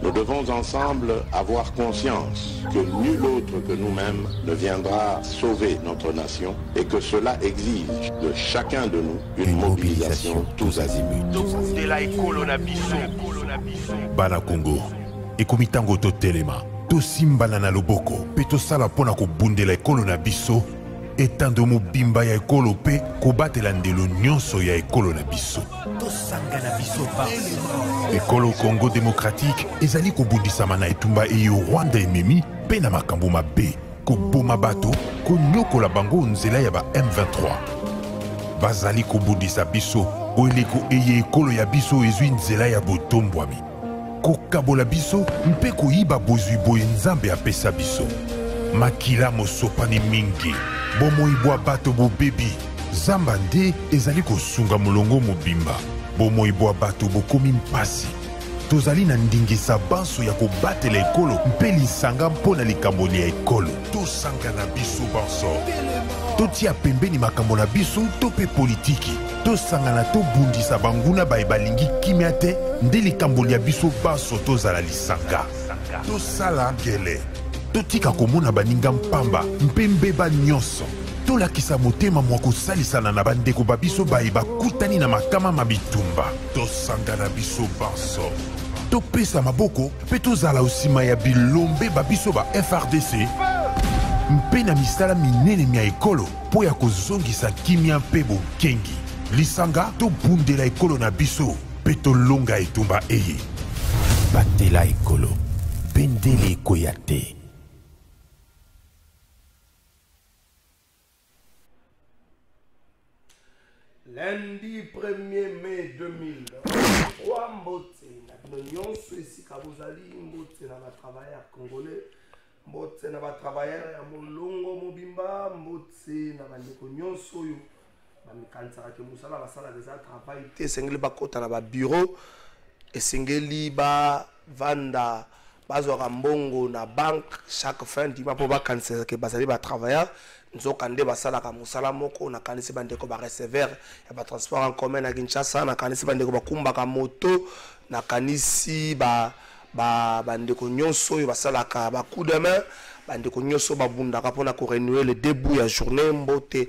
Nous devons ensemble avoir conscience que nul autre que nous-mêmes ne viendra sauver notre nation et que cela exige de chacun de nous une mobilisation tous azimuts. Bana Congo, ekomitango to telema, to simbana na loboko, pe to sala pona ko bundela ekolo na biso, etando mobimba ya ekolo pe ko batela ndelo nyonso ya ekolo na biso. To sangana biso pa. Ekolo Congo démocratique ezali ko bundisama na etumba eyo Rwanda ememi pe na makambo mabe, ko boma bato, ko nyokola bango nzela ya ba M23. Bazali ko bundisa biso, oeleko eye ekolo ya biso ezwi nzela ya botombwami. Kokabola biso mpe koyiba bozwi boye nzambe apesa biso. Makila mosopani mingi, bomoibwa bato bobebi, zamba nde ezali kosunga molongo mobimba. Bomoibwa bato bokomi mpasi. Tozali na ndingisa banso ya kobatela ekolo mpe lisanga mpona likambo ya ekolo. Tosanga na biso banso. Totia pembeni makambo na biso to pe politiki. Tosangana tobundisa banguna baye balingi kimia te nde likambo ya biso banso tozala lisanga. Tosala ngele. Totika komona baninga mpamba mpe mbeba nyonso. Tolakisa motema mwa kosalisana na bandeko babiso baye bakutani na makama mabitumba. Tosanga na biso banso. Topesa maboko mpe tozala osima ya bilombe babiso ba FRDC mpe na misala minene mia ekolo po ya kozongisa kimia mpe bokengi. Lisanga tobundela ekolo na biso mpe tolonga etumba eye. Batela ekolo, bendele ekoya te. Lundi 1er mai 2023, Mbote na nyonso esika bozali, Mbote na ba travailleurs congolais, Mbote na ba travailleurs ya molongo mobimba, Mbote na bandeko nyonso oyo bamikanisaka ke mosala basala des travail te esengeli bakota na ba bureau, esengeli ba vanda bazwaka mbongo na banque chaque fin du mois po bakanisaka ke bazali ba travailleurs. Nzokande basalaka mosala moko na kanisi bandeko ba recevoir ya ba transport en commun na Kinshasa, na kanisi bandeko bakumbaka moto, na kanisi bandeko nyonso oyo basalaka ba coup de main, bandeko nyonso babundaka pona ko renouer le début ya journée. Mbote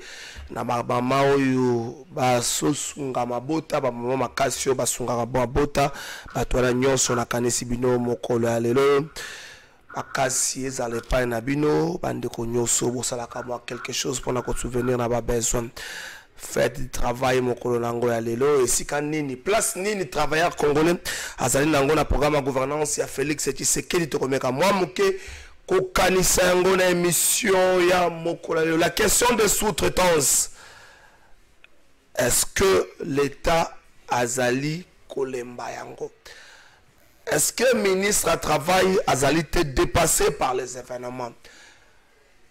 na mama oyo basosunga mabota, ba mama makasi oyo basungaka mabota, batwana nyonso na kanisi bino mokolo ya lelo. Akasi ezale pa na bino bandeko nyonso bosalaka mwa quelque chose pour na ko souvenir na ba besoin. Faites du travail mokolo nango ya lelo esika nini place nini travailleur congolais azali nango na programme de gouvernance ya Félix Tshisekedi to komeka mwa muke ko kanisa yango na émission ya mokolo ya lelo. La question de sous-traitance. Est-ce que l'État azali kolemba yango? Est-ce que le ministre à travail a été dépassé par les événements?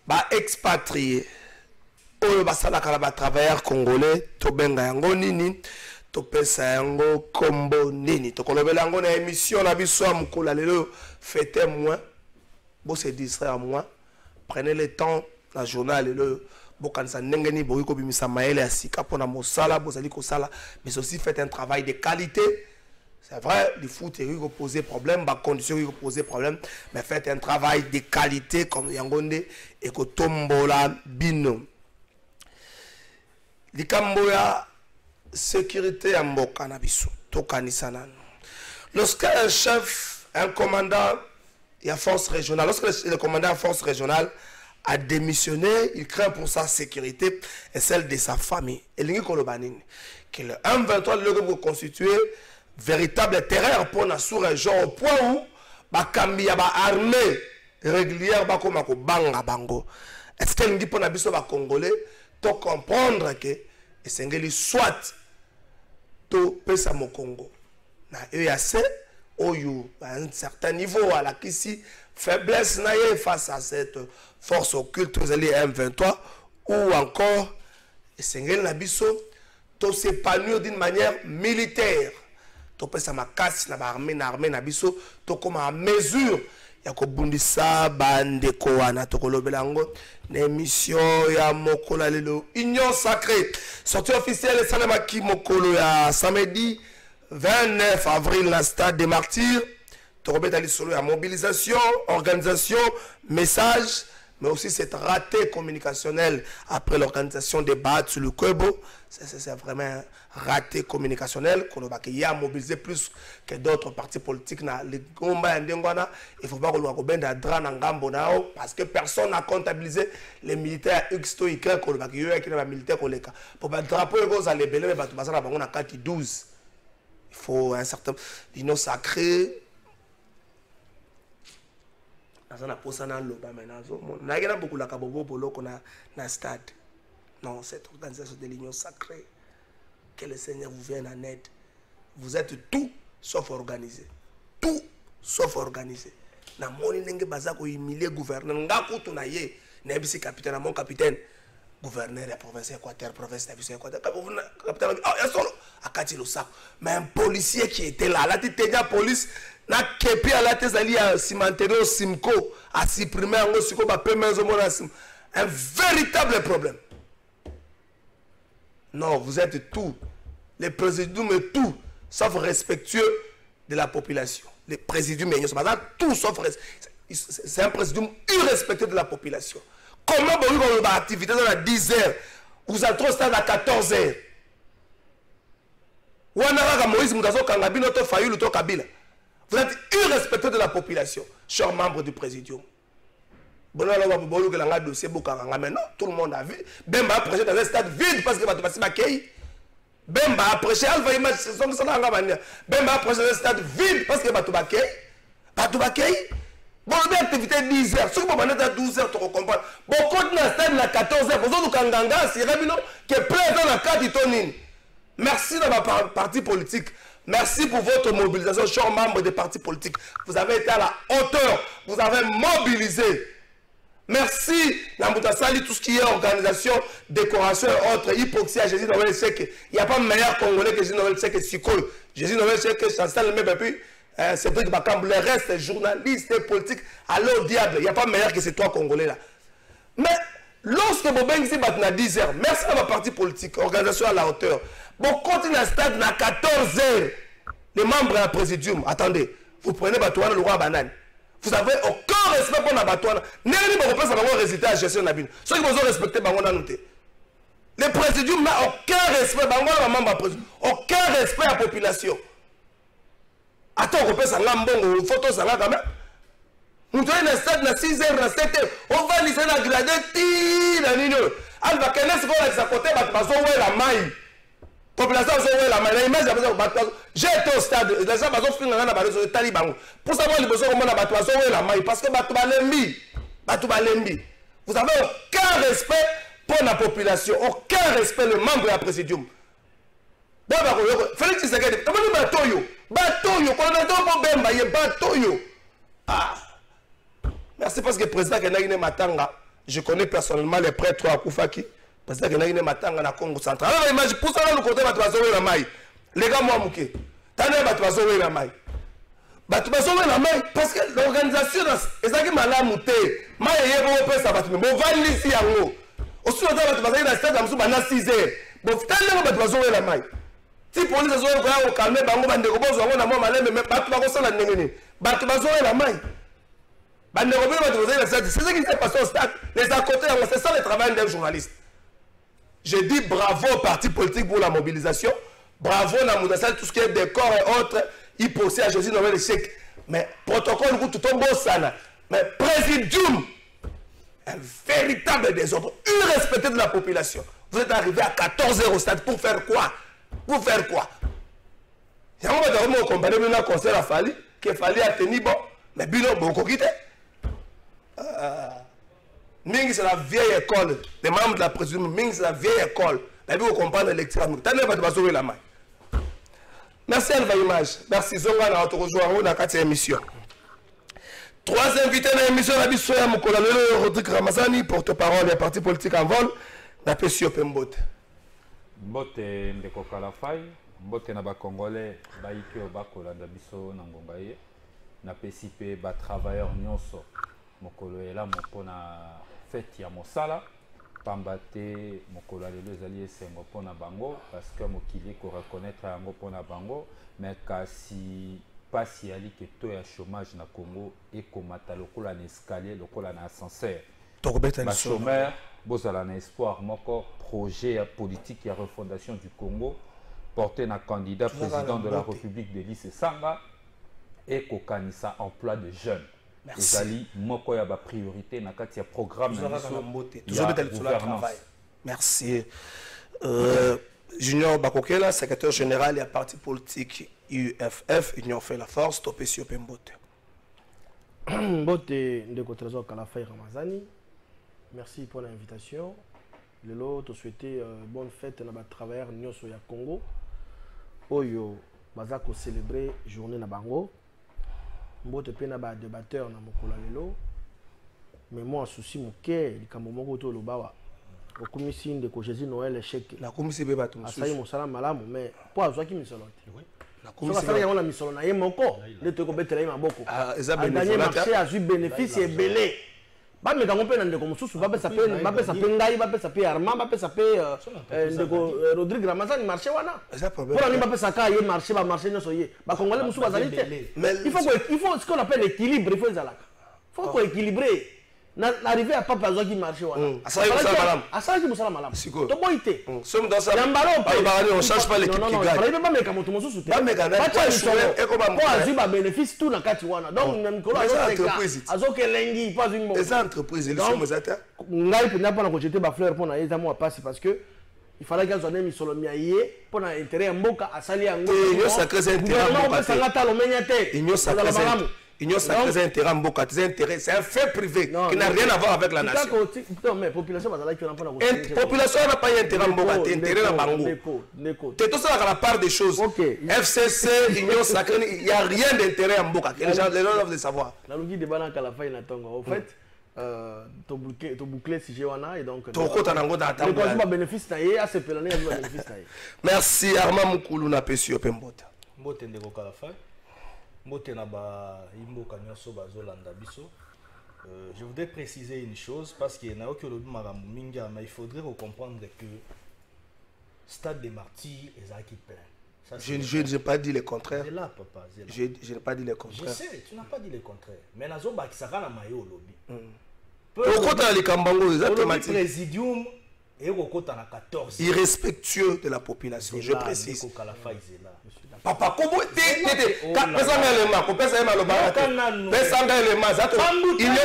Ba expatrié, oyo basalaka ba travailleurs congolais, to benga yango nini, to pesa yango kombo nini, to kolobela yango na émission na biso ya mokolo lelo fêtez moins, bo se distraire moins, prenez le temps na journal lelo bokanisa ndenge ni boyi ko bimisa maele ya sika pona mosala bozali ko sala, mais aussi faites un travail de qualité. C'est vrai, il faut poser problème, les conditions qui poser problème, mais faites un travail de qualité comme Yangonde et que tombola bino. Likamboya sécurité en mboka na biso, tokanisana. Lorsqu'un chef, un commandant et force régionale, lorsque le commandant en force régionale a démissionné, il craint pour sa sécurité et celle de sa famille. Et l'ingi kolobanine, que le 1-23 le constitué véritable terreur pour la sous-région au point où bakambi ya ba armée régulière bakoma ko banga bango. Est-ce que ndi pona biso ba congolais to comprendre que esengeli soit to pesa mo Congo na EAC oyo à un certain niveau à la kisi faiblesse na ye face à cette force occulte les M23 ou encore esengeli na biso to s'épanouir d'une manière militaire. To pesa makasi na armée na biso to koma à mesure ya ko bundisa bande ko wana to kolobela ngo na émission ya mokolo lelo Union Sacrée sortie officielle salama ki mokolo ya samedi 29 avril na stade des Martyrs. To robeta li solo ya mobilisation, organisation, message, mais aussi cette raté communicationnel après l'organisation des bats sur le Kwebo. C'est vraiment un raté communicationnel qu'on a mobilisé plus que d'autres partis politiques. Il ne faut pas qu'on parce que personne n'a comptabilisé les militaires X to Y qu'on a militaires collègues. Pour le drapeau, il faut un certain l'union sacrée. Non, cette organisation de l'union sacrée, que le Seigneur vous vienne en aide. Vous êtes tout sauf organisé. Tout sauf organisé. Na moni nenge bazako humilier gouverneur. Ngako tunaye. Nebisi capitaine, mon capitaine. Gouverneur de la province Équateur, province de la Équateur. Capitaine, oh, il y a solo. Akati lo sac. Mais un policier qui était là, la tête police, na kepi à la tête ali à cimenterio Simco, à supprimer un Simco, un véritable problème. Non, vous êtes tout. Les présidiums et tout, sauf respectueux de la population. Les présidiums, tout sauf c'est un présidium irrespectueux de la population. Comment vous avez une activité à 10 heures, vous êtes trop stade à 14 heures. Vous êtes irrespectueux de la population, chers membres du présidium. Bon, tout le monde a vu. Bemba a prêché dans un stade vide parce que va passer ma quai. Bemba a prêché, Bemba a prêché dans un stade vide parce que va tout baquer. Bon, l'activité 10 heures. Si vous avez 12 heures, tu comprends. Bon, quand on a stade à 14 heures, vous avez un c'est Rabino qui est présent dans la carte de merci dans ma parti politique. Merci pour votre mobilisation, chers membres des partis politiques. Vous avez été à la hauteur. Vous avez mobilisé. Merci, Namboutassali, tout ce qui est organisation, décoration et autres, hypoxie à Jésus Noël Seke. Il n'y a pas meilleur Congolais que Jésus Noël Seke Sikol. Jésus Noël Seke, Chancel, le même, et puis Cédric Bakam, le reste, journalistes et politiques, allez au diable. Il n'y a pas meilleur que ces trois Congolais là. Mais lorsque Bobeng dit à 10 heures, merci à ma partie politique, organisation à la hauteur. Bon, continue à stade à 14 heures. Les membres à la présidium, attendez, vous prenez Batouane, le roi banane. Vous avez aucun respect pour la Batouane. N'est-ce pas que vous avez un résultat à gestion de la ville. Ceux qui vous ont respecté, vous avez noté. Le présidium n'a aucun respect. Aucun respect à la population. Attends, vous faites un bon photo, ça va quand même. Vous avez un stade à 6 heures, à 7 heures. On va lisser la gradette. On va connaître ce qu'on a à côté, on la maille. Population la image j'ai été au stade les gens ont fait un de taliban pour savoir les besoins comment la maille parce que vous avez aucun respect pour la population, aucun respect le membre de la présidium. Félix Tshisekedi merci parce que le président Kenagine Matanga, je connais personnellement les prêtres à Koufaki. Parce que nous avons matanga na Congo central. Alors imagine pour ça nous côté batwazo la maille. Les gars moi muké. Tane batwazo la maille. Batwazo la maille parce que l'organisation ezaki malamu te. Maille yebo pesa batme. Bon vali ici yango. Osu na batwazo na stade amsu bana 6 heures. Bon tane batwazo la maille. Si police zo ko calmer bango bande ko bozo ngo na mo malembe mais batwa ko sala ndengene. Batwazo la maille. Bande ko batwazo la stade. C'est ce qui s'est passé au stade. Les à côté c'est ça le travail d'un journaliste. Je dis bravo au parti politique pour la mobilisation. Bravo à tout ce qui est décor et autres. Il possède à Jésus Noël Chèque. Mais protocole, tout tombe au sana. Mais présidium, un véritable désordre, irrespecté de la population. Vous êtes arrivé à 14 heures au stade pour faire quoi? Pour faire quoi? Il y a un moment où on compare un concert à Fali, que Fali a tenu bon, mais Bilo beaucoup quitté. Ming c'est la vieille école, les membres de la présidence, Ming c'est la vieille école. Mais vous comprenez l'électorat. La main. Merci Alva Image. Merci Zonga na autorojoa na kati émission. Trois invités dans l'émission la bisoya Mokola Rodrigue Ramazani, porte-parole des partis politiques en vol, na Pesio Pembote. Mbote ndeko Kalafai, mbote na ba Congolais baiki bakolanda biso na ngonga ye. Na PCP ba travailleurs nyonso mokolo ela mopona fête ya mosala pambate mokolo lelo ezali esengo pona bango parce que mokili ko reconnaître yango pona bango mais kasi pasi yali ke to ya chômage na Congo et komata lokola na escalier lokola na ascenseur ba chômeur bozala na espoir moko projet ya politique ya refondation du Congo porté na candidat président de la République de Lise Sanga et kokanisa emploi de jeunes. Ezali moko ya ba priorité na kati ya programme na gouvernance. Merci. Junior Bakokela, secrétaire général et parti politique UFF, Union fait la force, topé sur Pembote. Mbote ndeko Trésor Kalafai Ramazani. Merci pour l'invitation. Lelo te souhaiter bonne fête na ba travailleurs nyonso ya Congo. Oyo bazako célébrer journée na bango. Mbote pe na ba débatteur na mokolo lelo. Mais moi souci moke likambo moko to lobawa. Okumisi ndeko Jésus Noël échec. Na kumisi be bato mususu. Asayi mosala malamu mais po azwaki misolo te. Na kumisi ba yango na misolo na ye moko. Ndeko ko betela ye maboko. Eza bénéfice. Marché a eu bénéfice et belé. Ba me kango pe na ndeko mususu ba pesa pe ngai ba pesa pe Armand ba pesa pe ndeko Rodrigue Ramazani marché wana. Pour ani ba pesa ka ye marché ba marché nyoso ye. Ba congolais mususu bazali te. Il faut ce qu'on appelle l'équilibre, il faut zalaka. Il faut équilibrer. N'arriver à pas besoin qui marche wana. Asala ki musala malamu. To boité. Somme dans ça. Yambalo on change pas l'équipe qui gagne. Non, pas meka moto mususu te. Ba meka na ko azu ba bénéfice tout na kati wana. Donc même ko azo kelengi pas une les entreprises ils sont mozata. Ngai pena pas na ko jeter ba fleur pour na yeza moi passe parce que il fallait qu'ils soient mis sur le miaillé pour l'intérêt mboka asali yango. Union sacrée intérêt mboka. Union sacrée Union sacrée intérêt mboka, c'est un fait privé qui n'a rien à voir avec la nation. Non mais population bazala qui n'a pas population n'a pas intérêt mboka, intérêt na bango. C'est tout ça à la part des choses. FCC, Union sacrée, il y a rien d'intérêt à mboka. Les gens doivent le savoir. La logique de bana kala fa ina tonga. Au fait to boucler si j'ai wana et donc bénéfice merci Armand Mukulu na pesi opembota mbote ndeko Kalafai mbote na ba imboka nyoso bazolanda biso. Je voudrais préciser une chose parce que na okolobi makambo mingi mais il faudrait comprendre que Stade des Martyrs est plein. Je n'ai pas dit le contraire. C'est là, papa. Je n'ai pas dit le contraire. Je sais, tu n'as pas dit le contraire. Mais nazo bakisaka na mayo lobby. Okota li kambango exactement. Présidium et okota na 14. Irrespectueux de la population, je précise. Papa kobo te pesa ngalema ko pesa ema loba pesa ngalema zato il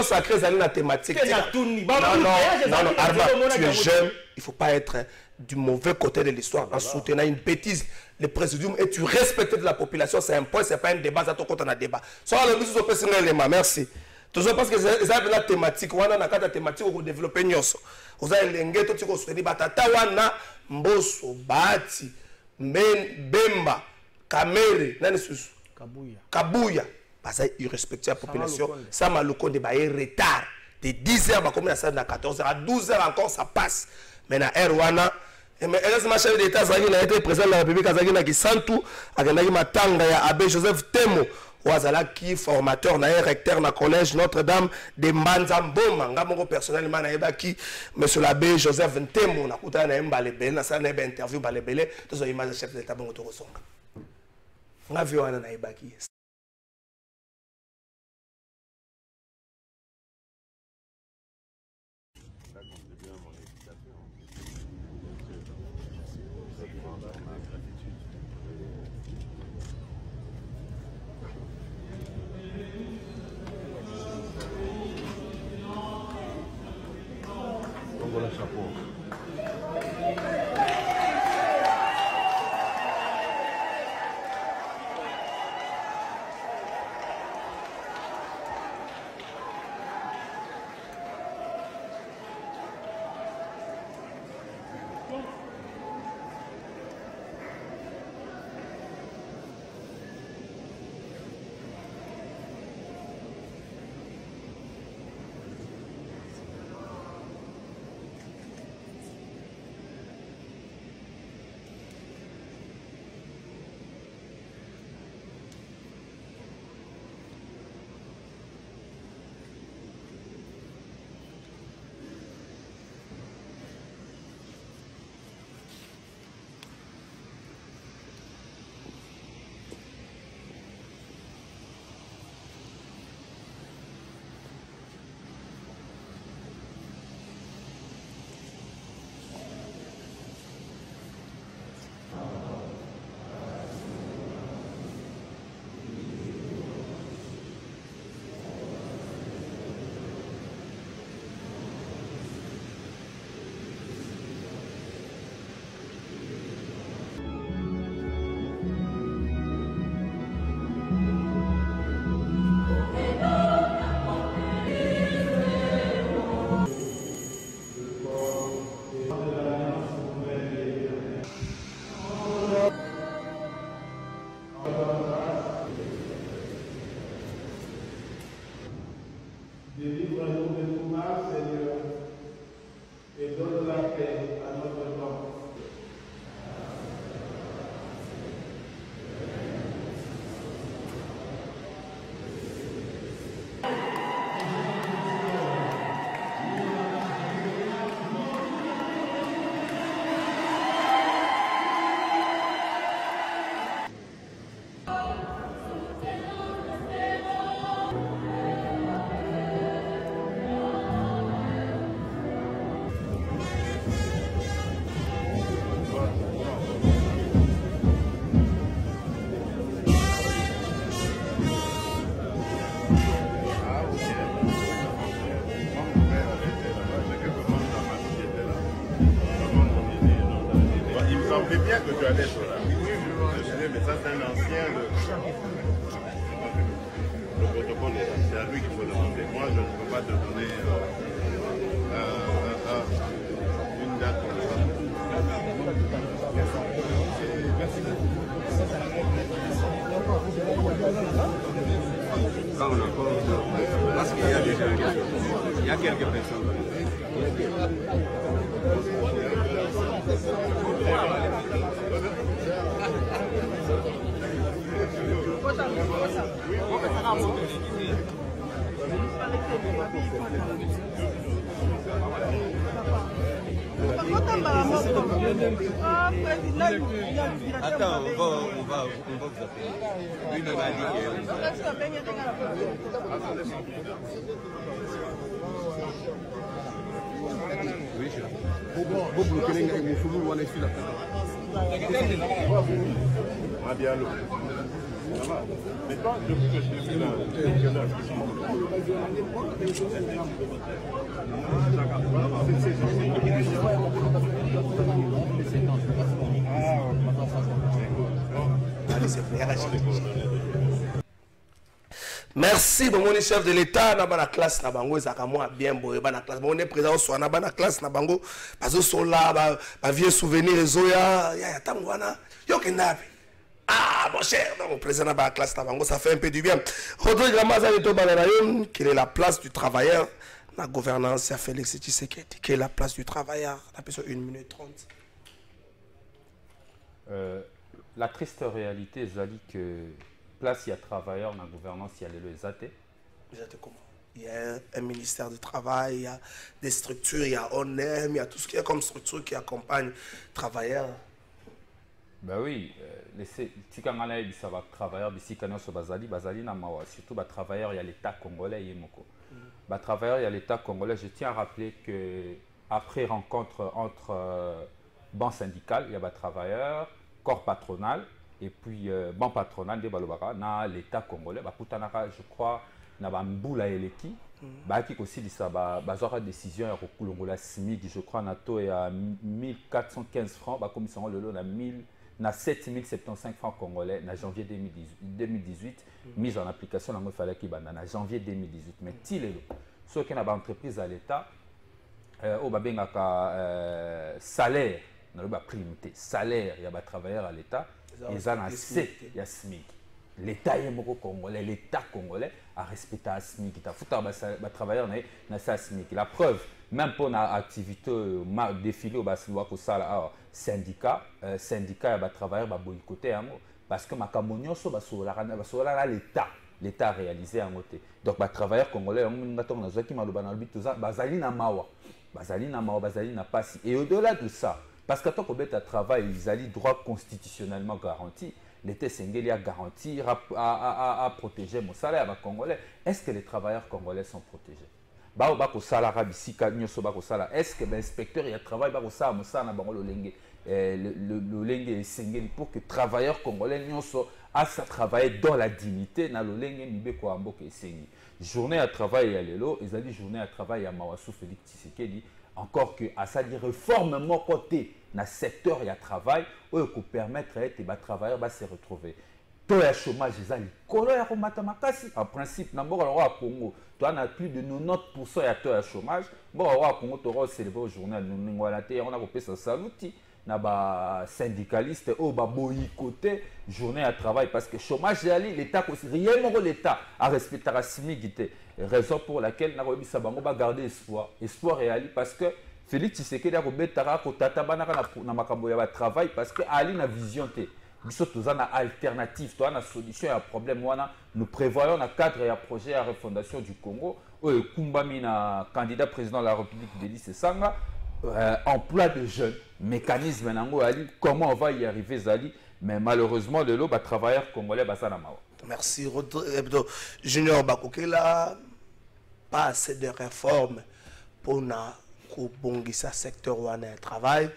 sacré zali na thématique. Non Arba, tu es jeune, il faut pas être du mauvais côté de l'histoire en soutenant une bêtise. Le présidium et tu respectes de la population, c'est un point, c'est pas un débat, ça quand on a débat. Soit le biso pesa ngalema, merci. Toujours parce que ça la thématique, on a na kata thématique au développer nyonso. Oza elenge to tiko soutenir batata wana mboso bati Bemba, Kamere, Kabuya, parce qu'il respecte la population. Ça m'a le compte de retard. De 10h, à 14h, à 12h encore, ça passe. Maintenant, Erwana, le chef d'État a été président de la République, qui Santu, avec Matanga, Abbé Joseph Temo, Ouazala qui formateur, recteur dans le collège Notre-Dame de Mbanzamboma, Ngamongo personnellement, qui monsieur l'abbé Joseph Temo, na kuta na Mbalebele, na sa na interview Balebele, tous les images chef d'État bongo to resonga. Nga vio wana na ibaki. savais bien que tu allais être là. Je disais, mais ça c'est un ancien. Le protocole est là. C'est à lui qu'il faut demander. Moi, je ne peux pas te donner une date comme ça. Quand on accorde, parce qu'il y a déjà il y a quelques personnes. Attends, on va vous appeler. Lui, il m'a dit oui, vous bloquez les gars, vous allez sur la Mais toi, depuis que je suis là, merci bon chef de l'état na bana classe na bango ezaka moi bien boye bana classe bon président soit na bana classe na bango bazo sola ba vieux souvenir ezoya ya tango wana yo kendapi. Ah, mon cher, mon président de la classe, ça fait un peu du bien. Rodrigue Ramazan est au Bananayon, quelle est la place du travailleur? La gouvernance, c'est Félix Tshisekedi. Quelle est la place du travailleur? La personne 1 minute 30. La triste réalité, c'est que place il y a travailleur dans la gouvernance, il y a les athées. Comment? Il y a un ministère du travail, il y a des structures, il y a ONEM, il y a tout ce qu'il y a comme structure qui accompagne travailleurs. Ben oui, les Tikangana ils savent travailleurs d'ici Kano sur Bazali na mawa surtout les travailleurs il y a l'État congolais yemoko. Les travailleurs il y a l'État congolais. Je tiens à rappeler que après rencontre entre banque syndicale, il y a des travailleurs, corps patronal et puis banque patronale de Balobara na l'État congolais. Bakutanaka je crois na bamboula eleki. Baki aussi dit ça bazora décision ya kokulongola SMIC je crois nato et à 1415 francs ba commission le lot na 7075 francs congolais en janvier 2018, mise en application, il fallait qu'il en janvier 2018. Mais ceux qui ont une entreprise à l'État, il y a salaire, salaire, il y a des travailleurs à l'État, ils ont un SMIC. L'État est congolais, l'État congolais a respecté le SMIC. Il y a des travailleurs qui ont un SMIC. La preuve, même pour une activité défilé au syndicat, syndicat et travailleurs boycotté parce que l'État a réalisé un côté. Donc les travailleurs congolais et au-delà de ça, parce que tant qu'on travail, ils ont droit constitutionnellement garanti. L'État sénégalais a garanti à protéger mon salaire à congolais. Est-ce que les travailleurs congolais sont protégés? Est-ce que l'inspecteur il travaille pour que les travailleurs congolais à travailler dans la dignité dans le journée à travail à l'élo, ils ont dit journée à travail à Mawassou Félix Tshisekedi encore que à ça dit réforme mon côté dans le secteur il y a travail où pour permettre à les travailleurs de se retrouver. Tout le chômage en principe dans le Congo tu as plus de 90% de taux de chômage. Bon au Congo tu auras célébré au journal on a coupé ça saluti na ba syndicaliste au ba boycotté journée à travail parce que chômage l'État rien l'État a respecté la SMIC raison pour laquelle na robisa bango ba garder espoir réel parce que Félix Tshisekedi a kobetara ko tata banaka na makambo ya ba travail parce que ali na vision te biso tozana alternative toana solution à problème wana nous prévoyons un cadre et un projet à refondation du Congo où kumbami na candidat président de la République Delis Sanga emploi de jeunes mécanisme nango ali comment on va y arriver zali mais malheureusement le lot ba travailleurs congolais basana mawa. Merci Junior Bakokela, pas assez de réformes pour na kubongisa secteur wana travail.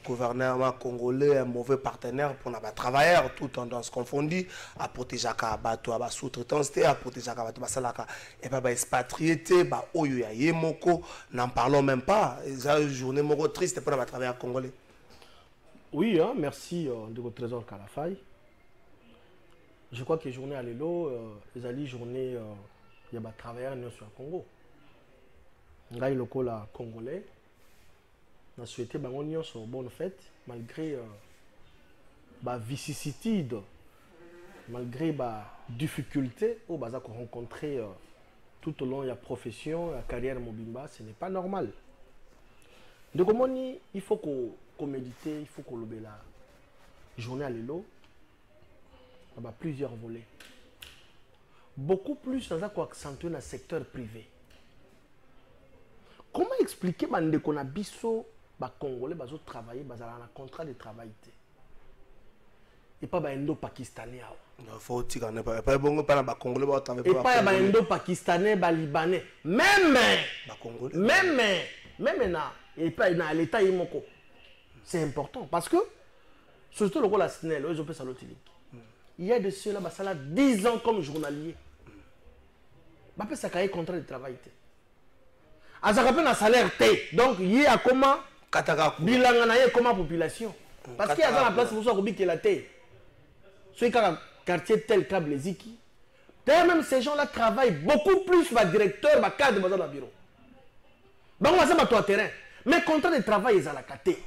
Gouvernement congolais un mauvais partenaire pour nos travailleurs tout tendance confondue à protéger à bateau à sous-traitance à protéger à bateau basalaka et pas expatrié ba oyo ya yemoko n'en parlons même pas une journée moko triste pour les travailleurs congolais. Oui, hein, merci de votre trésor Kalafay. Je crois que journée à l'élo, les alliés journée, il y a des travailleurs sur le Congo. Il y a des Congolais. On a souhaité une bonne fête, malgré la vicissitude, malgré les difficultés qu'on a rencontrées tout au long de la profession, la carrière Mobimba. Ce n'est pas normal. Donc, il faut qu'on médite, il faut qu'on le la journée à l'élo. Il y a plusieurs volets. Beaucoup plus dans accentuer dans le secteur privé. Comment expliquer qu'on a biso les Congolais qui travaillent dans un contrat de travail et pas les Indo-Pakistanais? Il faut dire qu'il n'y a pas de Congolais qui travaillent. Et pas les Indo-Pakistanais, les Libanais. Même et pas dans l'État. C'est important parce que, surtout le rôle de la SNEL, il y a de ceux-là qui ont 10 ans comme journalier. Ils ça un contrat de travail. Ils ont un salaire. Donc, il y a comment bilan comment population. Parce qu'il y a dans la place pour ça que la terre. Ceux qui ont quartier tel câble les Ziki. D'ailleurs, même ces gens-là travaillent beaucoup plus que les directeurs, les cadres dans le bureau. Bon, on va faire terrain. Mais le contrat de travail est à la caté.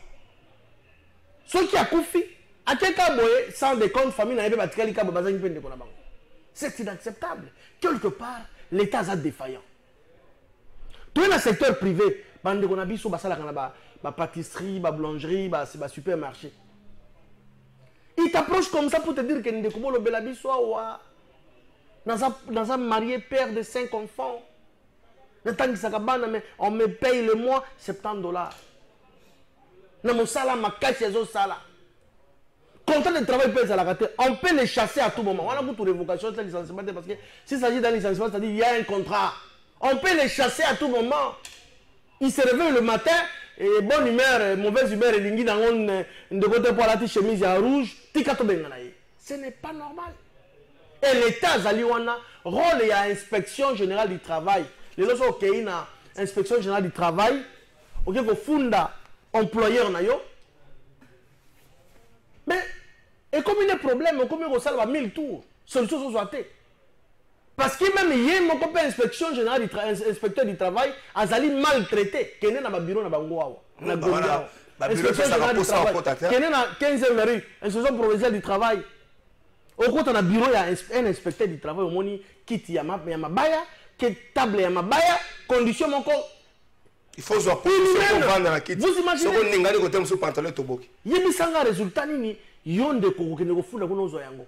Ceux qui ont koufi, à quel cas, sans des comptes famille, c'est inacceptable. Quelque part, l'État est défaillant. Tout dans le secteur privé, on a vu la pâtisserie, la boulangerie, le supermarché. Il t'approche comme ça pour te dire que dans un marié père de 5 enfants. On me paye le mois $70. Contrat de travail peut être à la carte. On peut les chasser à tout moment. On a beaucoup de révocation de licenciement parce que s'il s'agit d'un licenciement, c'est-à-dire qu'il y a un contrat. On peut les chasser à tout moment. Ils se réveillent le matin et bonne humeur, mauvaise humeur, et lingi dans de côté pour la chemise en rouge. Ce n'est pas normal. Et l'État Zaliwana, rôle et inspection générale du travail. Les autres sont inspection générale du travail. Ok, vous funda employeur na yo. Mais et comme il y a des problèmes, comme il y a 1000 tours, solution soit parce que même hier, mon copain inspection générale, inspecteur du travail, a zali maltraité. Qui est dans le bureau, dans le bureau. Inspection générale du travail. Qui est dans 15e rue, inspection provinciale du travail. Au côté dans le bureau, il y a un inspecteur du travail. Au moni, kit yamabaya, qui table yamabaya, condition mon corps. Il faut se vendre dans la kit. Vous imaginez? Si vous n'avez pas de pantalon, vous avez il y a un résultat. Yonde ko ne fula ko zo yango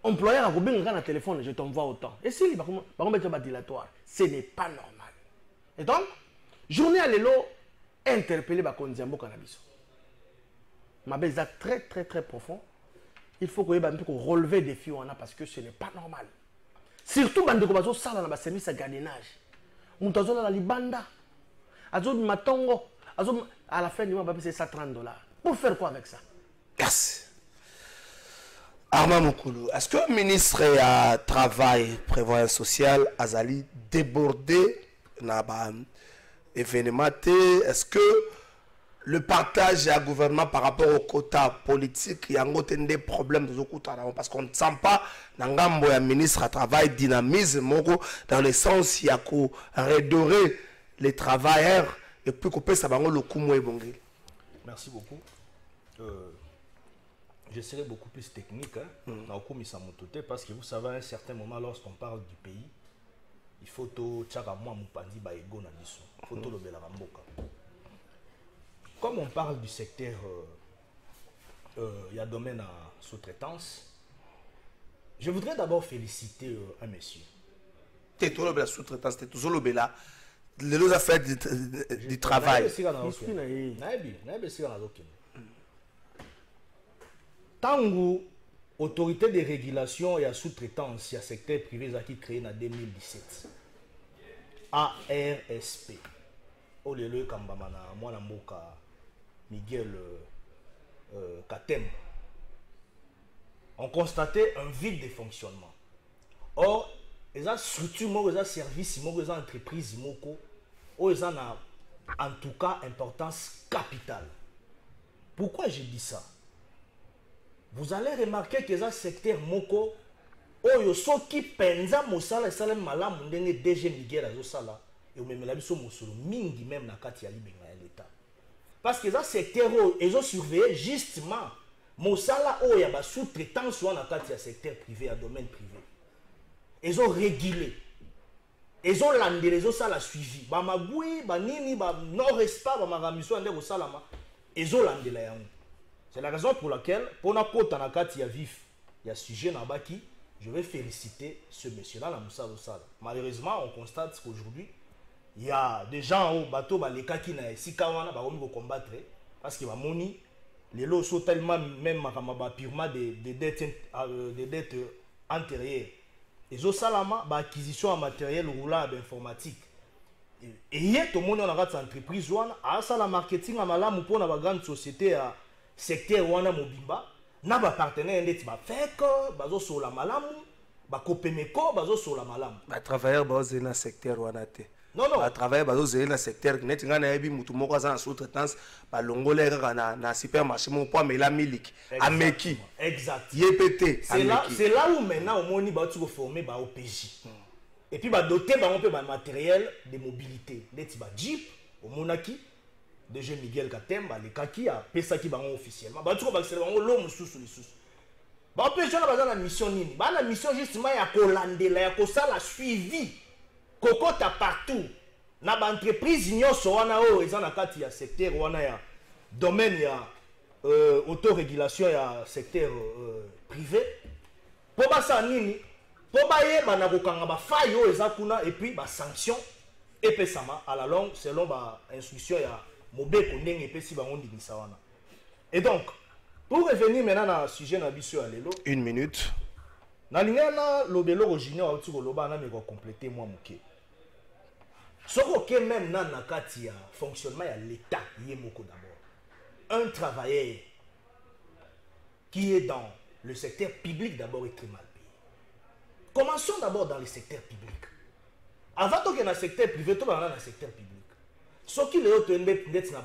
employeur a kobenga na téléphone je t'envoie autant et si ba ko mettre ba dilatoire ce n'est pas normal et donc journée à l'élo interpeller ba konziambo cannabis ma beza très très très profond il faut que ba ko relever des défis on a parce que ce n'est pas normal surtout bande ko bazo sala na ba service à gardiennage mutazo la libanda azo matongo azo à la fin du mois ba payer $130 pour faire quoi avec ça? Merci. Armand Moukoulou, est-ce que le ministre du Travail, Prévoyance sociale, Azali débordé dans l'événement? Est-ce que le partage du gouvernement par rapport au quota politique, il y a des problèmes de ce côté? Parce qu'on ne sent pas dans le ministre du Travail dynamisme dans le sens il y a qu'on redorer les travailleurs et puis qu'on peut savoir le coup moins bon. Merci beaucoup. Je serai beaucoup plus technique parce que vous savez, à un certain moment, lorsqu'on parle du pays, il faut tout comme on parle du secteur, il y a domaine à sous-traitance. Je voudrais d'abord féliciter un monsieur. C'est tout la sous-traitance, c'est toujours le bela. Les affaires du travail. Tango, autorité de régulation et à sous-traitance, il y a secteur privé qui créé en 2017. ARSP. Olele Kambamana, Mwana Mboka, Miguel Katem. On constatait un vide de fonctionnement. Or, les structures, les services, les entreprises, ils ont en tout cas importance capitale Pourquoi je dis ça? Vous allez remarquer que ça secteur moko oyo soki penza mosala sala malamu ndenge DG Miguel azosala et même la biso mosolo mingi même na kati ya libenga ya l'état. Parce que ça secteur oyo ezo surveiller justement mosala oyo ya ba sous-traitance wana kati ya secteur privé ya domaine privé. Ezo réguler. Ezo landela ezo sala suivi. Ba magui ba nini ba non respect ba magamiso ndeko salama ezo landela yango. C'est la raison pour laquelle, pour na kota na kati ya vif, il y a sujet na baki, je vais féliciter ce monsieur-là, la Moussa Ossala. Malheureusement, on constate qu'aujourd'hui, il y a des gens au bateau, les cas qui n'ont pas combattre, parce qu'il va moni, les lots sont tellement même purement des dettes antérieures. Les Ossalama, acquisition en matériel roulant d'informatique. Et hier, tout le monde a une entreprise, à ça la marketing, à malam, pour une grande société à secteur wana mobimba na ba partenaire ndeti ba feko bazo sola malamu ba kopemeko bazo sola malamu ba travailleur bazo na secteur wana te non ba travailleur bazo na secteur neti ngana yebi mutu moko aza na sous-traitance ba longola kaka na supermarché mo po amela miliki ameki exact yepete c'est là où maintenant au moni ba tu former ba OPJ et puis ba doter ba on peut ba matériel de mobilité ndeti ba jeep au monaki DG Miguel Katemba, les kaki a pesaki bango officiellement. Ba tuko ba c'est bango l'homme sous les sous. Ba pesona ba na mission nini? Ba na mission justement ya kolandela ya kosala suivi. Kokota partout. Na ba entreprise nyonso wana o eza na kati ya secteur wana ya domaine ya autorégulation ya secteur privé. Po ba sa nini? Po ba yeba na kokanga ba faille o eza kuna et puis ba sanction epesama à la longue selon ba instruction ya et donc, pour revenir maintenant au sujet de Alelo, 1 minute. Na lingana lobelo originaire au tiko loba na me ko compléter moi moké. Soko ke même na nakati ya fonctionnement ya l'état yé moko d'abord. Un travailleur qui est dans le secteur public d'abord est très mal payé. Commençons d'abord dans le secteur public. Avant que dans le secteur privé, tout dans le secteur public. Ce qui est autre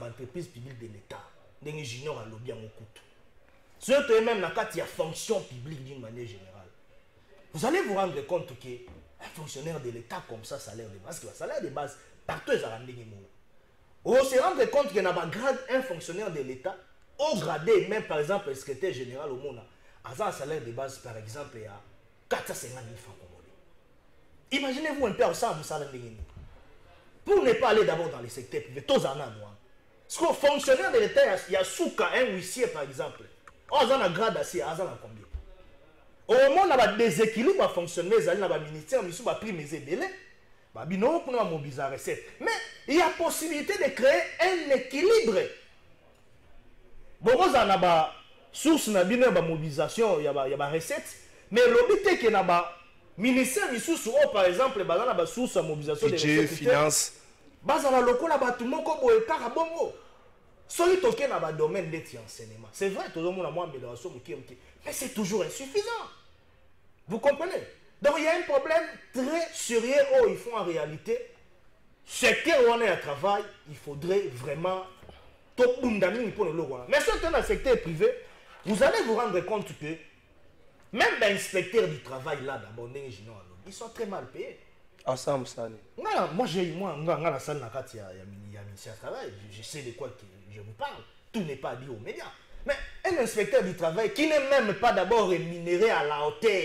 entreprise publique de l'État, des juniors à lobby à mon couteau. Ce qui est même dans la fonction publique d'une manière générale. Vous allez vous rendre compte qu'un fonctionnaire de l'État comme ça, salaire de base, salaire de base, partout ils ont des mots. On se rend compte qu'il y a un fonctionnaire de l'État, au gradé, même par exemple le secrétaire général au monde, a un salaire de base par exemple à 450 000 francs congolais. Imaginez-vous un peu ensemble salaire de l'État. Pour ne pas aller d'abord dans les secteurs privés, tous en ont. Parce qu'au fonctionnaire de l'État, il y a souka, un huissier par exemple. On a un grade assez, on a combien? Au moment où on a des déséquilibres fonctionnaires, il y a un ministère, il y a un prix mais délai. Il y a un mobiliser recette. Mais il y a possibilité de créer un équilibre. Bon, on a une source de mobilisation, il y a une recette. Mais l'objet qui est ministère misusu par exemple bazana ba source mobilisation de finance bazana lokola batu moko boye kaka bongo soki toke na ba domaine d'être enseignement c'est vrai tout le monde a moins amélioration mais c'est toujours insuffisant, vous comprenez? Donc il y a un problème très sérieux où il faut en réalité secteur où on est à travail il faudrait vraiment tout bundami pour le logo mais surtout dans le secteur privé vous allez vous rendre compte que même les inspecteurs du travail là d'abord, ils sont très mal payés. Ah ça, Moussani. Moi j'ai la salle il y a ministère du travail, je sais de quoi je vous parle. Tout n'est pas dit aux médias. Mais un inspecteur du travail qui n'est même pas d'abord rémunéré à la hauteur.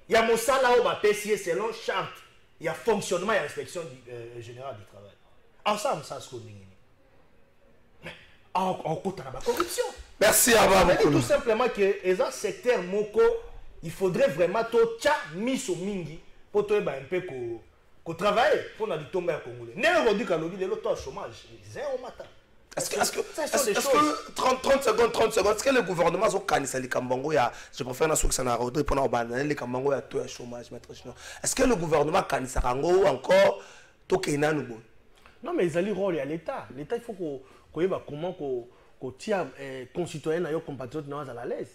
Il y a mon salaire au PCE selon charte. Il y a fonctionnement et inspection générale du travail. Ensemble, ça se connaît. Mais en compte la corruption. Merci à vous. Tout simplement que les secteurs moko il faudrait vraiment tout mis au mingi pour un peu qu'on travaille pour la tomber à Congolais. Aujourd'hui, quand on dit le chômage, zéro matin. Est-ce que 30 secondes, est-ce que le gouvernement a organisé les Kambango, je préfère la source à Rodri pour les Kambango à tout le chômage, est-ce que le gouvernement a organisé encore tout Kenya nous? Non, mais ils ont le rôle à l'État. L'État, il faut qu'on voit comment qu'on tient concitoyens et compatriotes à la l'aise.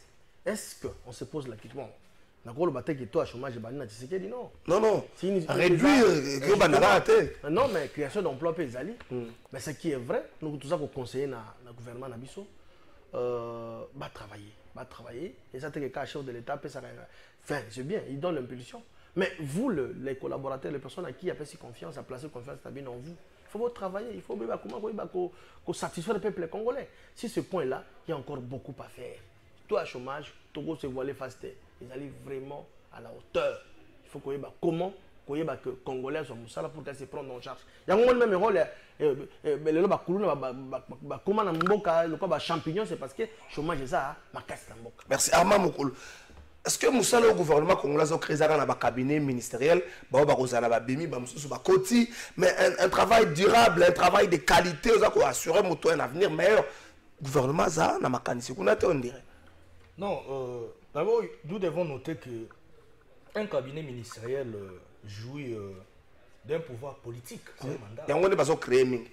Est-ce qu'on se pose la question? D'accord, le bataille qui est au chômage, non. Non. Réduire, non, mais création d'emplois pézali. Mais ce qui est vrai, nous tous ça pour conseiller le gouvernement Nabiso. travailler. Et ça, c'est le cas chef de l'État, enfin, c'est bien, il donne l'impulsion. Mais vous, les collaborateurs, les personnes à qui il y a si confiance, à placer confiance en vous, il faut travailler, il faut satisfaire le peuple congolais. Si ce point-là, il y a encore beaucoup à faire. Tout à chômage, Togo se voiler face. Ils allaient vraiment à la hauteur. Il faut qu'on y comment que les Congolais sont là pour se prendre en charge. Il y a un même rôle, les champignons, c'est parce que le chômage est ça, ma casse la boca. Merci. Armand Moukoulou. Est-ce que Moussala, au gouvernement congolais, a créé un cabinet ministériel, mais un travail durable, un travail de qualité, pour assurer un avenir meilleur. Le gouvernement, ça, n'a pas on dirait. Non, d'abord, nous devons noter que un cabinet ministériel jouit d'un pouvoir politique. C'est un mandat. Il y a un créé.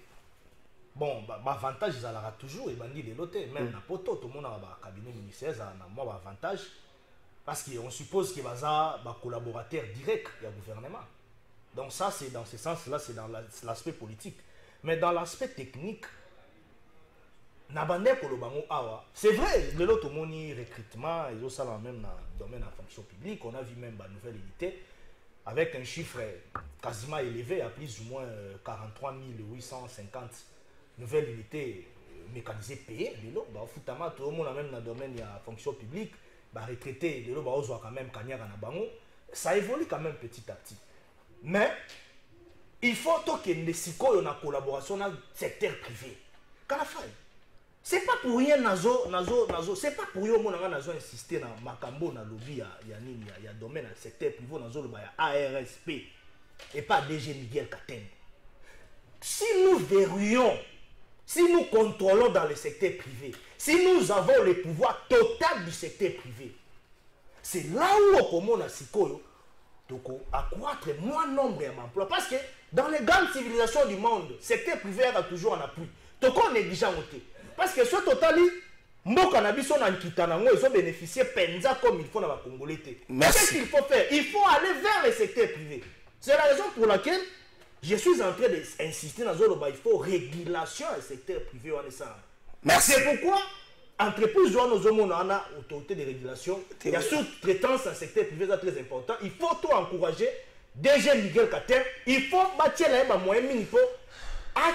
Bon, avantage, ils aura toujours, et bandit de l'autre. Même n'importe tout le monde a un cabinet ministériel, ça a un avantage. Parce qu'on suppose qu'il y a un collaborateur direct du gouvernement. Donc ça, c'est dans ce sens-là, c'est dans l'aspect politique. Mais dans l'aspect technique, c'est vrai, de l'autre recrutement, ils ont ça même dans le domaine de la fonction publique. On a vu même la nouvelle unité avec un chiffre quasiment élevé à plus ou moins 43 850 nouvelles unités mécanisées payées. Tout le monde a même dans le domaine de la fonction publique. Retraité, quand même, ça évolue quand même petit à petit. Mais il faut qu'il y ait une collaboration dans le secteur privé. C'est pas pour rien c'est pas pour rien que Nazo insisté dans Makambo, dans le lobby, il y a domaine dans le secteur privé, Nazo, il y a ARSP et pas DG Miguel Katem. Si nous verrions, si nous contrôlons dans le secteur privé, si nous avons le pouvoir total du secteur privé, c'est là où on a accroître moins nombre d'emplois. Parce que dans les grandes civilisations du monde, le secteur privé a toujours un appui. Donc on est déjà monté. Parce que ce total, ils ont bénéficié penza comme il faut dans la Congolais. Qu'est-ce qu'il faut faire? Il faut aller vers le secteur privé. C'est la raison pour laquelle je suis en train d'insister dans le il faut régulation du secteur privé. Merci. C'est pourquoi entreprise doit nous avoir autorité de régulation. Il y a sous-traitance dans le secteur privé, c'est très important. Il faut tout encourager. DG Miguel Kater, il faut bâtir les moyens, il faut à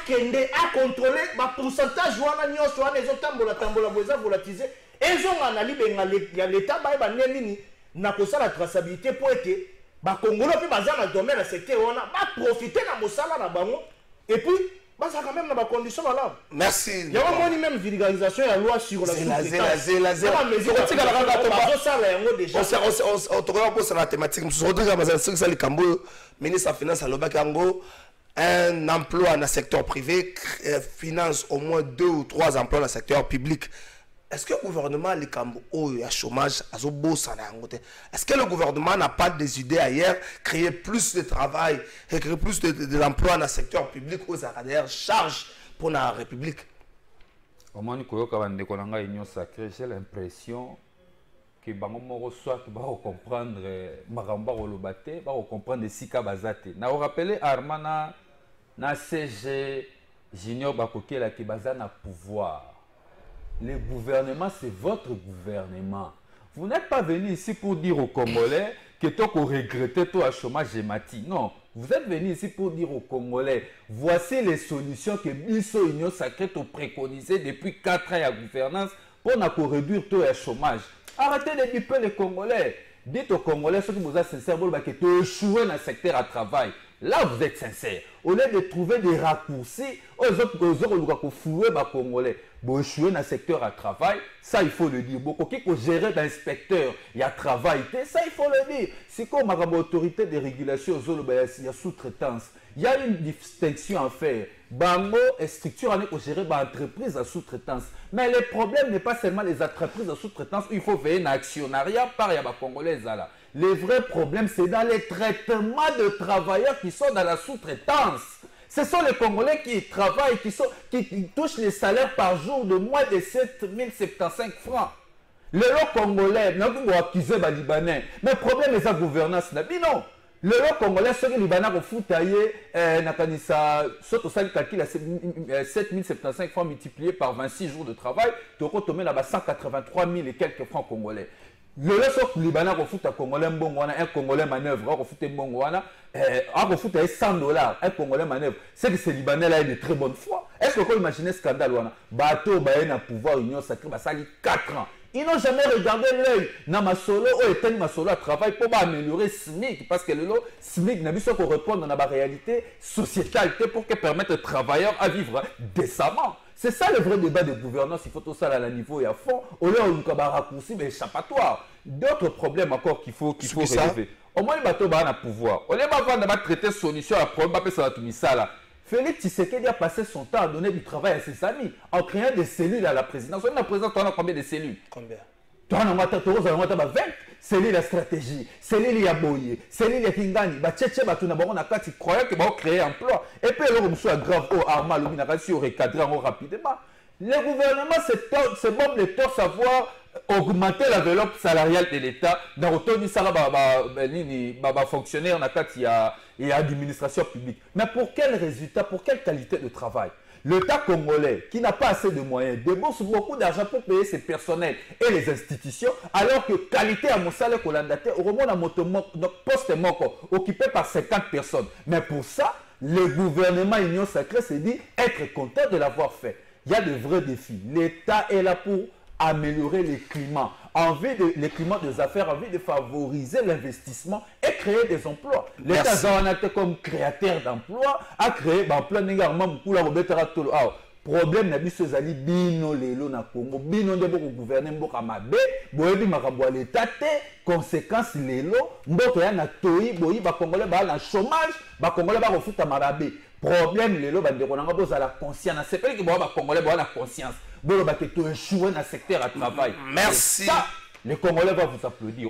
contrôler le pourcentage de les autres tambola volatilisés. Ils ont analysé l'État n'a pas la traçabilité pour être les Congolais dans le domaine du secteur, on va profiter de la et puis ça quand même dans la condition là. Merci. Il y a même vulgarisation de la loi sur la sous-traitance. On te regarde pour la thématique. Ministre des Finances un emploi dans le secteur privé finance au moins 2 ou 3 emplois dans le secteur public. Est-ce que le gouvernement a le chômage? Est-ce que le gouvernement n'a pas des idées ailleurs, créer plus de travail, créer plus de l'emploi dans le secteur public aux derrière charge pour la République? Au moins, j'ai l'impression que soit comprendre Maramba Rolobate, comprendre Sika Bazate. Na rappelé Armana na CG Junior Bakokela qui bazana pouvoir. Le gouvernement, c'est votre gouvernement. Vous n'êtes pas venu ici pour dire aux Congolais que tu as regretté toi chômage et mati. Non, vous êtes venu ici pour dire aux Congolais, voici les solutions que Bisso Union Sacrée a préconisées depuis 4 ans à gouvernance pour réduire le chômage. Arrêtez de duper les Congolais. Dites aux Congolais, ceux qui vous êtes sincères, que tu échoué dans le secteur à travail. Là, vous êtes sincères. Au lieu de trouver des raccourcis, aux autres fouer les Congolais. Bon, échouer dans le secteur à travail, ça il faut le dire. Beaucoup qui gérer l'inspecteur, il y a travail, ça il faut le dire. C'est comme l'autorité de régulation, il y a sous-traitance. Il y a une distinction à faire. Bango est structure à gérer l'entreprise à sous-traitance. Mais le problème n'est pas seulement les entreprises à sous-traitance où il faut veiller à l'actionnariat par les Congolais. Le vrai problème, c'est dans les traitements de travailleurs qui sont dans la sous-traitance. Ce sont les Congolais qui travaillent, qui touchent les salaires par jour de moins de 7075 francs. Les Congolais, nous avons accusé les Libanais. Mais le problème est la gouvernance. Non. Le Congolais, ceux qui Libanais ont foutu nakanisa soto sali calcul à 7075 fois multiplié par 26 jours de travail, tu as tombé là-bas 183 000 et quelques francs congolais. Le Libanais ont foutu à Congolais un Congolais manœuvre, ont foutu ont foutu 100 $, un Congolais manœuvre. C'est que ces Libanais là est de très bonne foi. Est-ce que vous imaginez ce scandale là? Bateau, na pouvoir union sacrée, ça sali 4 ans. Ils n'ont jamais regardé l'œil. Dans ma solo, ma solo à travail pour améliorer SMIC. Parce que le SMIC n'a pas besoin qu'on réponde dans la réalité sociétale pour permettre aux travailleurs à vivre décemment. C'est ça le vrai débat de gouvernance. Il faut tout ça à la niveau et à fond. Au lieu de raccourci, mais échappatoire. D'autres problèmes encore qu'il faut relever. Au moins, le bateau va pouvoir. Au lieu de traiter solution à problème, ça va tout ça là. Félix Tshisekedi a passé son temps à donner du travail à ses amis en créant des cellules à la présidence. La présidence, tu as combien de cellules? Combien? Tu as 20 cellules à stratégie, cellules à boyer, cellules à kingani. Tu croyais que va créer un emploi. Et puis, le monsieur grave au arma, le minarasi au recadré rapidement. Le gouvernement, c'est bon de tout savoir augmenter l'enveloppe salariale de l'État dans le fonctionnaire et l'administration publique. Mais pour quel résultat, pour quelle qualité de travail? L'État congolais, qui n'a pas assez de moyens, débourse beaucoup d'argent pour payer ses personnels et les institutions, alors que qualité à mon salaire colandate, au moins notre poste occupé par 50 personnes. Mais pour ça, le gouvernement Union Sacrée s'est dit être content de l'avoir fait. Il y a de vrais défis. L'État est là pour améliorer les climats, les climats des affaires, envie de favoriser l'investissement et créer des emplois. L'État comme créateur d'emplois a créé l'emploi négalement beaucoup la problème n'a pas zali bino lelo na Congo bino de beaucoup gouverner mboka mabe boyebi makambo ya l'État te conséquence lelo mboka ya na toi boyi ba congolais ba na chômage ba congolais ba refuta marabe problème lelo ba ndeko nanga boza la conscience c'est pas que ba congolais ba la conscience bolo ba que tu échoué dans secteur à travail. Merci. Ça, les Congolais vont vous applaudir.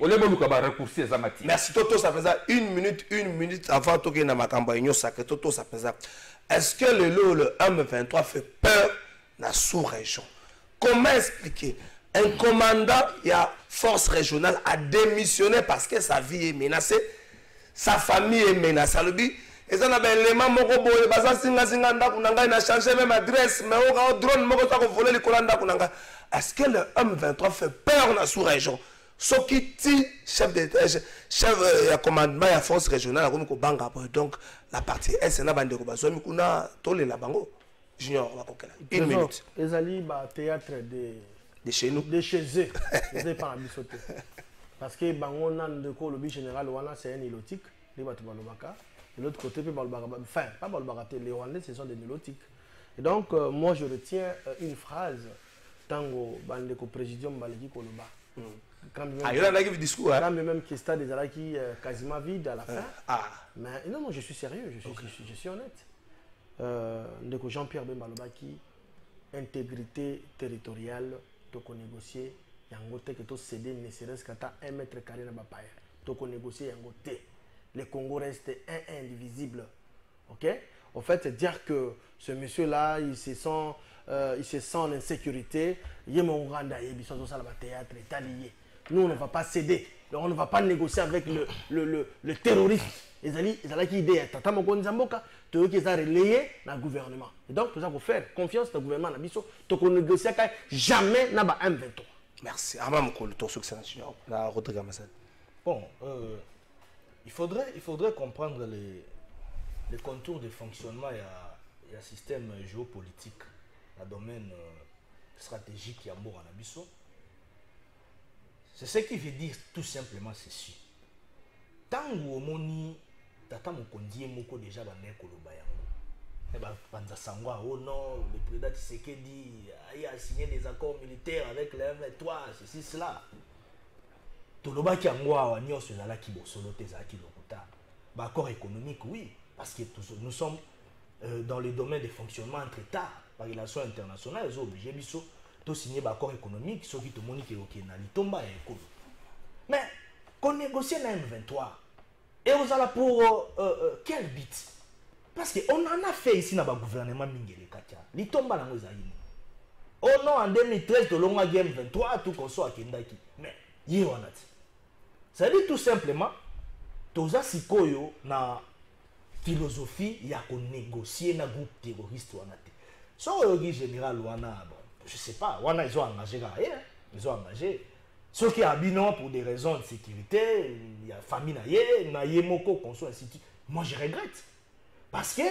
Merci Toto, ça faisait une minute avant que na makambo union sacrée. Toto, ça faisait. Est-ce que le M23 fait peur dans la sous-région? Comment expliquer? Un commandant, il y a force régionale, a démissionné parce que sa vie est menacée, sa famille est menacée. Et ça n'a pas élément moko boye basa singa ndako nanga ina changer même adresse mais au drone moko ça ko voler les kolanda kunanga. Est-ce que le M23 fait peur dans la sous-région? Ce qui dit chef de commandement et force régionale comme ko banga donc la partie S na bande ko baso mi kuna tole la bango junior va kokela. Une minute. Ezali ba théâtre de chez nous. De chez eux. Ils pas bisoté. Parce que bango nan de ko le général wana c'est un ilotique, les batu balobaka. De l'autre côté, enfin, pas Balbaraté, les Rwandais, ce sont des nélotiques. Et donc, moi, je retiens une phrase, Tango, Bandeko Présidium, Balegi Koloba. Il y en a qui discours. Quand même, qui est des qui quasiment vide à la fin. Mais non, je suis sérieux, je suis honnête. Ndeko Jean-Pierre Bembaloba qui, intégrité territoriale, toko négocier, yango te que to céder ne serait-ce qu'à 1 mètre carré na bapaya. Toko négocier yango te. Les Congo restent indivisibles. Ok? En fait, c'est dire que ce monsieur-là, il se sent en insécurité. Nous, on ne va pas céder. Donc, on ne va pas négocier avec le terroriste. Ils ont qui idée. Tata Mokonzi Zamboka, tu veux qu'ils aient relayé dans le gouvernement. Et donc, nous avons fait confiance dans le gouvernement. Tu peux négocier jamais dans le M23. Merci. Bon, il faudrait comprendre les contours de fonctionnement et un système géopolitique, dans le domaine stratégique et amour en abysso. C'est ce qui veut dire tout simplement ceci. Tant que moni tata mokondi moko déjà bané koloba yango. Et banza sangwa oh non, le président Tshisekedi a signé des accords militaires avec le M23, ceci cela. Tolobaki yango awa nyonso ezalaki bosolo te ezalaki lokuta. Accord économique oui, parce que nous sommes dans le domaine de fonctionnement entre États, par relation internationale, ils ont obligé biso de signer un accord économique, ce qui te montre que na litomba et écolo. Mais qu'on négocie dans M23 et on a pour quel but? Parce qu'on en a fait ici dans le gouvernement Mingele Katia. Litomba na ngozaïni. Oh non, en 2013 de l'on a M23 tout qu'on soit à Kendaki. Mais y on a. Ça dit tout simplement toza sikoyo na philosophie ya ko négocier na groupe terroriste wana te. So yogi général wana bon, je sais pas, wana ils ont engagé rien, ils ont engagé ceux qui habitent pour des raisons de sécurité, il y a famille na ye moko konso institut. Moi je regrette parce que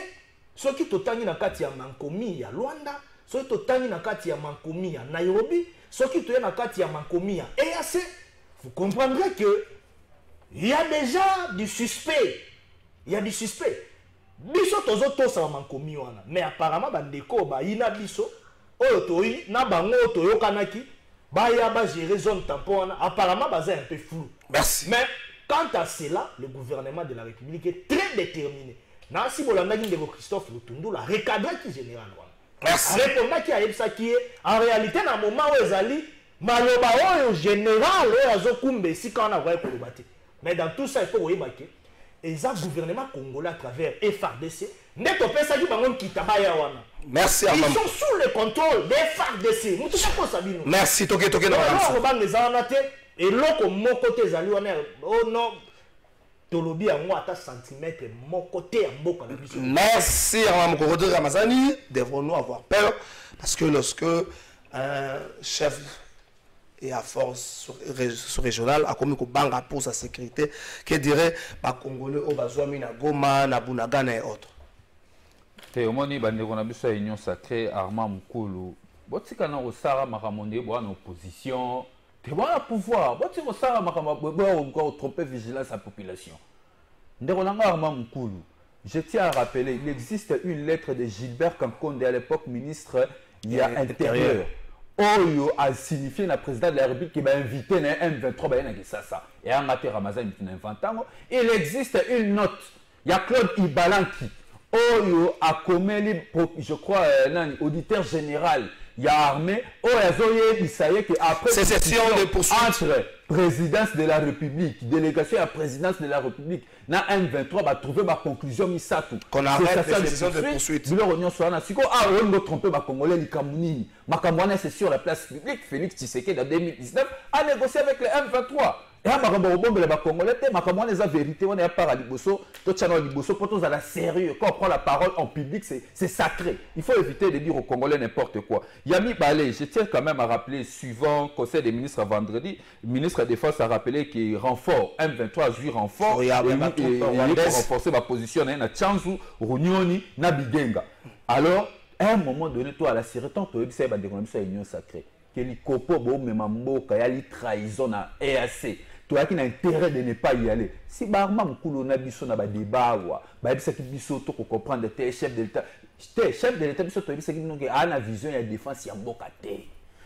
ceux qui totani na kati ya Mankomi ya Luanda, ceux qui totani na kati ya Mankomi ya Nairobi, ceux qui totani na kati ya Mankomi ya EAC, vous comprendrez que il y a déjà du suspect. Il y a du suspect. Biso tozo to sa Mankomi wana, mais apparemment bandeko ba ina biso oyo toyi na bango toyo kanaki ba ya ba gérer zone tampon wana, apparemment baza un peu flou. Merci. Mais quant à cela, le gouvernement de la République est très déterminé. Nansi Bolandaki de Christophe Lutundula recadre qui général wana. Merci. Répondant qui a ça qui est en réalité dans le moment où ezali maloba oyo général oyo azokumbe si quand on a voyé kolobate. Mais dans tout ça il faut voir que et ça gouvernement congolais à travers FARDC n'est pas ça qui bangon kitabaya wana. Merci. Ils sont sous le contrôle des FARDC. Mutu pas sabino. Merci toke na on va les anaté et loko mon côté zali wana oh non tolobi à moi à centimètre mon côté à mboka na biso. Merci à Mme Rodrigue Ramazani. Devrons-nous avoir peur parce que lorsque un chef et à force régionale a commis banga pour sa sécurité, qui dirait les Congolais au Bazouami, na Goma, na Bunagana et autres. Théomoni bandeko na biso union sacrée Armand Mukulu. Botika na osara makamonde bo en opposition. Te bona pouvoir. Botika osara makamabo bo encore tromper vigilance à la population. Ndeko nanga Armand Mukulu. Je tiens à rappeler, il existe une lettre de Gilbert Kankonde à l'époque ministre intérieur. Oyo a signifié le président de la République qui va inviter le M23 ba na Kisasa. Et en matière Ramazan il existe une note. Il y a Claude Ibalanki. Oyo a commis, je crois, auditeur général. Il y a armé. Oyo Isaïe que après sécession de poursuite entre présidence de la République, délégation à la présidence de la République, na M23 va trouver ma conclusion misatou. Qu'on arrête la sécession de poursuite. Nous l'on sur la siko ah on me tromper ma Congolais li Kamouni. Ma Kamwana c'est sur la place publique. Félix Tshisekedi en 2019 a négocié avec le M23. Et à Makambo bombe les Congolais, Makamwana les a vérité on est à part à Liboso, tout channel Liboso pour tous à la sérieux. Quand on prend la parole en public c'est sacré. Il faut éviter de dire aux Congolais n'importe quoi. Yami Balé, je tiens quand même à rappeler suivant Conseil des ministres vendredi, le ministre de la Défense a rappelé qu'il renfort M23 a joué renfort et pour renforcer ma position na Tchanzu, Runyoni, na Bigenga. Alors, à un moment donné, toi à la série, tant que tu as une union sacrée, que les copains bon même mboka ya li trahison na EAC. Toi qui n'a intérêt de ne pas y aller. Si Barma Mukulu na biso na ba débat wa, ba bisa ki biso to ko comprendre tes chef de l'État. Chef de l'État biso to bisa ki non que a na vision ya défense ya mboka te.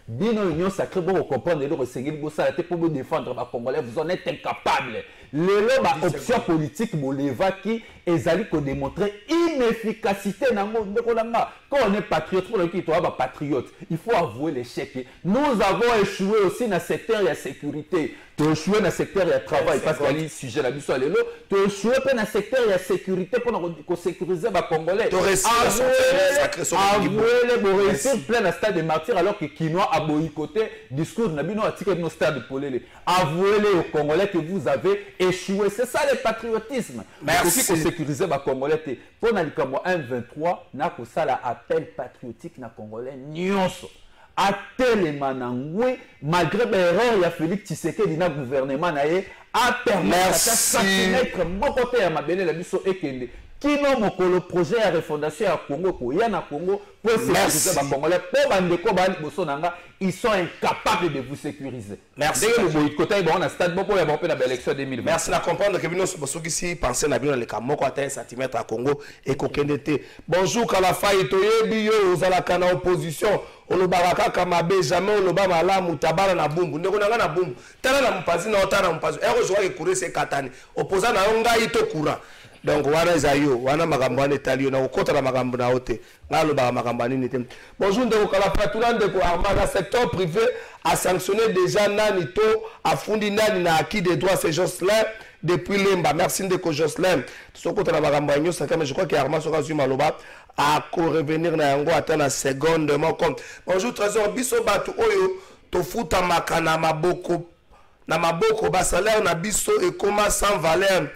Bino union sacrée pour comprendre le resengeli bo ça te pour vous défendre ba Congolais, vous en êtes incapables. Le ba option politique boleva qui ezali ko démontrer inefficacité na ngo ndeko langa. Quand on est patriote pour le qui toi ba patriote, il faut avouer l'échec. Nous avons échoué aussi dans le secteur de la sécurité. Tu as échoué dans le secteur de la travail parce qu'il y a un sujet là biso lelo. Tu as échoué dans le secteur de la sécurité pour sécuriser les Congolais. Tu as avoué les réussir plein de stade de martyrs alors que Kinois a boycotté discours nabino a tiré nos stades de Polélé. Avouez les Congolais que vous avez échoué. C'est ça le patriotisme. Merci. Pour sécuriser les Congolais. Pour na likambo 1-23 na ko sala appel patriotique na Congolais nyonso. A telema na ngwe malgré l'erreur ya Félix Tshisekedi na gouvernement na ye a permis à centimètre moko te ya mabele la biso ekende kino mokolo projet ya refondation ya Congo ko ya na Congo pour sécuriser ba Congolais pe bandeko ba liboso nanga ils sont incapables de vous sécuriser. Merci. Dès que le boycott bon na stade bon pour la bonne élection 2020. Merci la comprendre que bino so qui si penser na bino le kamoko atteint centimètre à Congo et kokendete. Bonjour Kalafayi toyebi yo ozala kana opposition. Olobaraka kamabe jamais oloba malamu tabala na bumbu ndeko nanga na bumbu tala na mpazi na otana na mpazi ero joa ke kurese katani opposant na ngai to courant donc wana zayo wana makambo ane talio na okota na makambo na ote ngalo ba makambo nini te. Bonjour ndeko Kalafayi tulande ko armada secteur privé a sanctionné déjà nani to afundi nani na acquis des droits c'est Jocelyn depuis Lemba. Merci ndeko Jocelyn sokota na makambo nyo ça mais je crois que Armand soka zuma loba à revenir na yango ata na seconde mon compte. Bonjour trésor biso batu oyo to futa makana maboko na maboko ba salaire na biso et comment sans valeur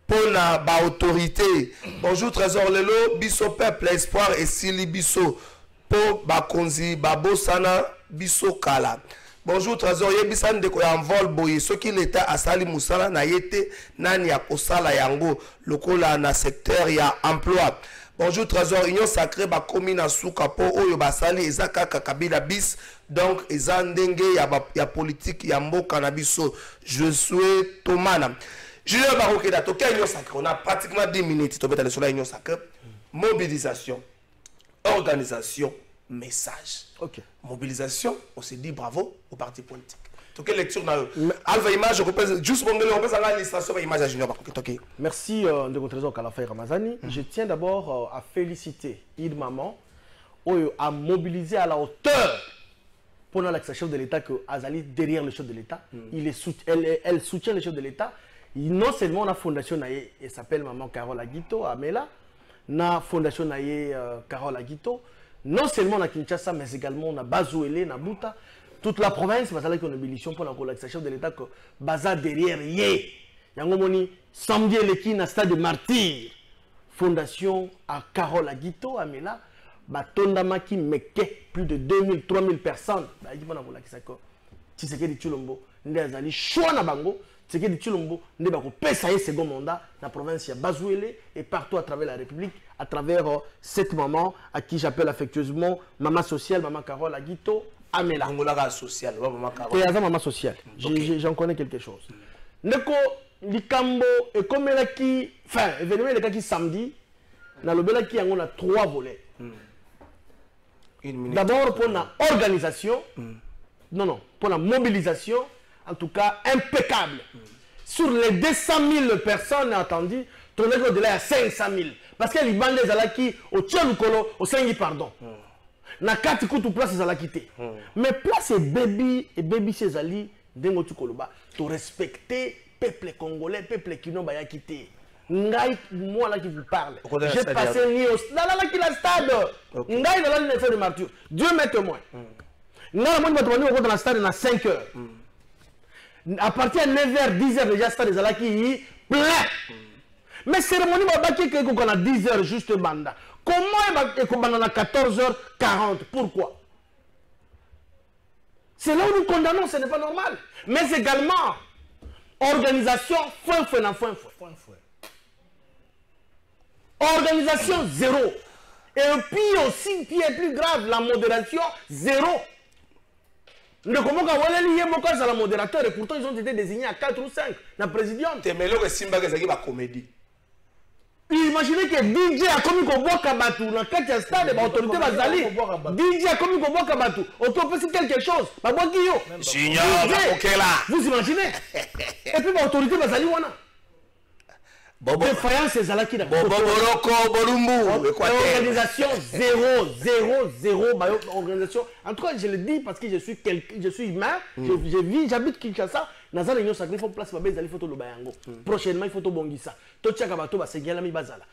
pour la autorité. Bonjour Trésor Lelo, biso peuple espoir et sili biso pour bakonzi babosana biso kala. Bonjour Trésor yebisan de ko ya envol boye ce qui l'état asali musala na yete nani ya kosala yango lokola na secteur ya emploi. Bonjour Trésor Union Sacrée ba commune na suka po oyo basali ezaka kabila bis donc ezandenge ya politique ya mboka na biso. Je suis Tomana. Julien Baroque d'Atoka Union Sacrée, on a pratiquement 10 minutes to mettre sur la Union Sacrée. Mobilisation, organisation, message. Ok. Mobilisation, on se dit bravo aux partis politiques. Donc, quelle lecture dans Alva Image, je repose juste pour on peut avoir l'illustration image à Junior Baroque. Merci de votre trésor Kalafay Ramazani. Je tiens d'abord à féliciter Id Maman à mobiliser à la hauteur pendant la chef de l'État que Azali derrière le chef de l'État. Elle soutient le chef de l'État. Non seulement la fondation elle s'appelle Maman Carole Aguito à Mela, la fondation Carole Aguito, non seulement à Kinshasa, mais également à Bazouele, à Bouta, toute la province, parce qu'il y a une mobilisation pour la relaxation de l'État que Baza derrière yé. Yangomoni, samedi l'équipe na stade de martyr, fondation à Carole Aguito à Mela, Batondama qui meke plus de 2000, 3000 personnes. Il dit bon la tu sais que dit Chulombo, Ndazali choix na bango. C'est que Chilombo ne va pas passer second mandat dans la province de Bazouele et partout à travers la République, à travers cette maman à qui j'appelle affectueusement maman sociale, maman Carole Aguito, Amela. Maman sociale, maman Carole. Maman sociale. J'en connais quelque chose. Neko Likambo et comme elle qui, enfin, événement le cas qui samedi, dans le bel qui on a 3 volets. D'abord pour la organisation, non, pour la mobilisation. En tout cas, impeccable. Sur les 200 000 personnes attendues, on est au-delà de 500 000. Parce que les bandes qui au Tchelukolo, au Sengi, pardon. Na 4 coups de place, ils ont quitté. Mais place et baby chez Ali, dengo tukoloba, to respecter peuple congolais, peuple qui n'ont pas quitté. Ngai, moi là qui vous parle. J'ai passé nuit au stade. Là qui la stade. Ngai dans l'année de martyr. Dieu met témoin. Ngai, moi, je vais dans la stade à 5 heures. À partir de 9h, 10h, déjà, stade des Alaki plein. Mais cérémonie, on a 10h juste banda. Comment on a 14h40? Pourquoi? C'est là où nous condamnons, ce n'est pas normal. Mais également, organisation, foin. Organisation, zéro. Et puis aussi, qui est plus grave, la modération, zéro. Ne comment on va la modérateur et pourtant ils ont été désignés à 4 ou 5 dans le présidium. Comédie. Imaginez que DJ a commis qu'on voit Kabatou dans 4 stades, l'autorité va salir. DJ a commis qu'on voit Kabatou. On peut faire quelque chose. Vous imaginez? Et puis l'autorité va salir. Défaillance c'est Zalaki d'accord. Organisation 0. Organisation. En tout cas, je le dis parce que je suis humain. J'habite Kinshasa. Nazal Union Sacrée, il faut place il faut le bayango. Prochainement, il faut tout bongisa. Tout chakabato va se gagner la mi bazala.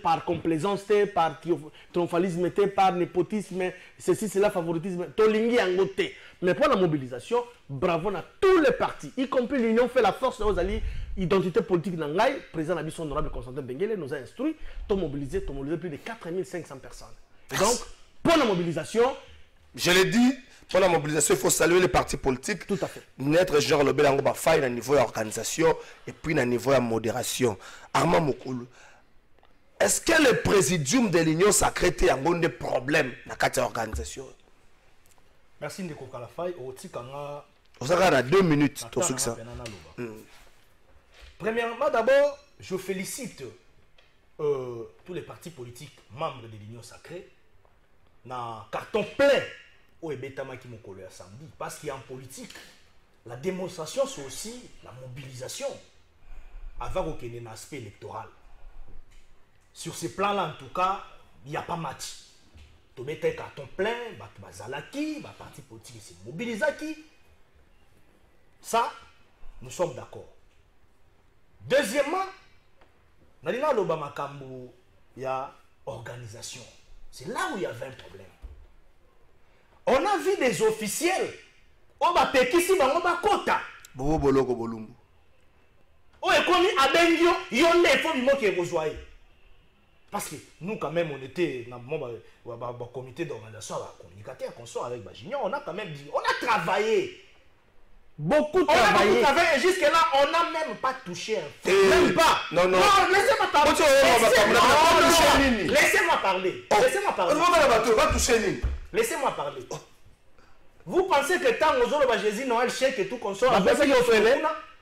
Par complaisance, par triomphalisme, par népotisme, ceci, cela, favoritisme. Tolingi angote. Mais pour la mobilisation, bravo à tous les partis, y compris l'Union fait la force aux alliés. Identité politique d'Angaï, président Abisson honorable Constantin Benguele nous a instruit de mobiliser plus de 4500 personnes. Et donc, pour la mobilisation, je l'ai dit, pour la mobilisation, il faut saluer les partis politiques. Tout à fait. Notre genre le bélango va faire au niveau de l'organisation et puis au niveau de la modération. Armand Moukoulou, est-ce que le présidium de l'Union Sacrée a des problèmes dans l'organisation? Merci Ndeko Kalafay. On a 2 minutes. Premièrement, d'abord, je félicite tous les partis politiques membres de l'Union Sacrée dans carton plein au Ebetamaki Mokolo samedi. Parce qu'en politique, la démonstration, c'est aussi la mobilisation avec aucun aspect électoral. Sur ce plan-là, en tout cas, il n'y a pas match. Tu mets un carton plein, Bazalaki, les partis politiques se mobilisent. Ça, nous sommes d'accord. Deuxièmement, il y a organisation. C'est là où il y avait un problème. On a vu des officiels. On va péquer si on va kota. Oh, et comme Abengio, il faut qu'il y ait besoin. Parce que nous, quand même, on était dans le comité d'organisation, communicateur, consort avec Bagignon, on a quand même dit, on a travaillé. Beaucoup travaillé. On a travaillé et jusque-là, on n'a même pas touché un fait. Même pas. Non, non. Non, laissez-moi parler. Laissez-moi parler. Laissez-moi parler. Laissez-moi parler. Vous pensez que tant aux autres, Jésus, Noël, chèque et tout consort,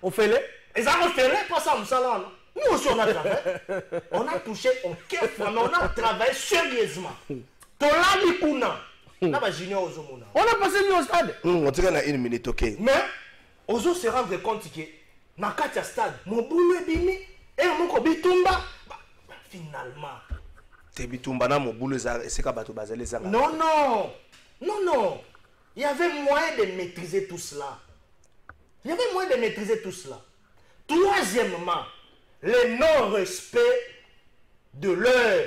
on fait les. Et ça, on fait les, pas ça, nous aussi, on a travaillé. On a touché en quelques fois, mais on a travaillé sérieusement. Tolani Kuna. On a passé au stade. On dirait une minute, ok. Mais, Ozo se rendre compte que, dans le stade, mon boulot est bimi, et mon bitumba, finalement. Te bitumba, mon boulot, c'est qu'à battre bazar les Non, non. Non, non. Il y avait moyen de maîtriser tout cela. Il y avait moyen de maîtriser tout cela. Troisièmement, le non-respect de l'heure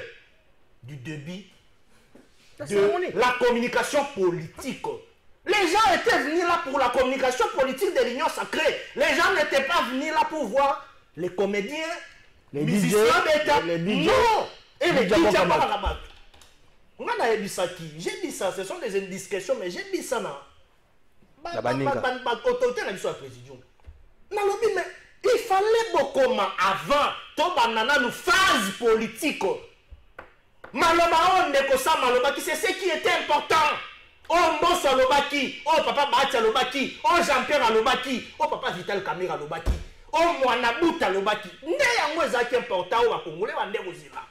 du débit de la communication politique. Les gens étaient venus là pour la communication politique de l'Union sacrée. Les gens n'étaient pas venus là pour voir les comédiens, les musiciens d'État. Non! Et les DJ Barabat. On a dit ça qui? J'ai dit ça, ce sont des indiscrétions, mais j'ai dit ça. Autorité n'a dit ça à la président. Mais il fallait beaucoup avant, tout banana nous phase politique. Maloba on ne ça Maloba qui c'est ce qui était important. Oh Mbosso Alobaki, oh papa Bacha Alobaki, oh Jean-Pierre Alobaki, oh papa Vital Kamira Alobaki, oh Mouanabout Alobaki. Ne yango ezaki important au Congolais bande kozila.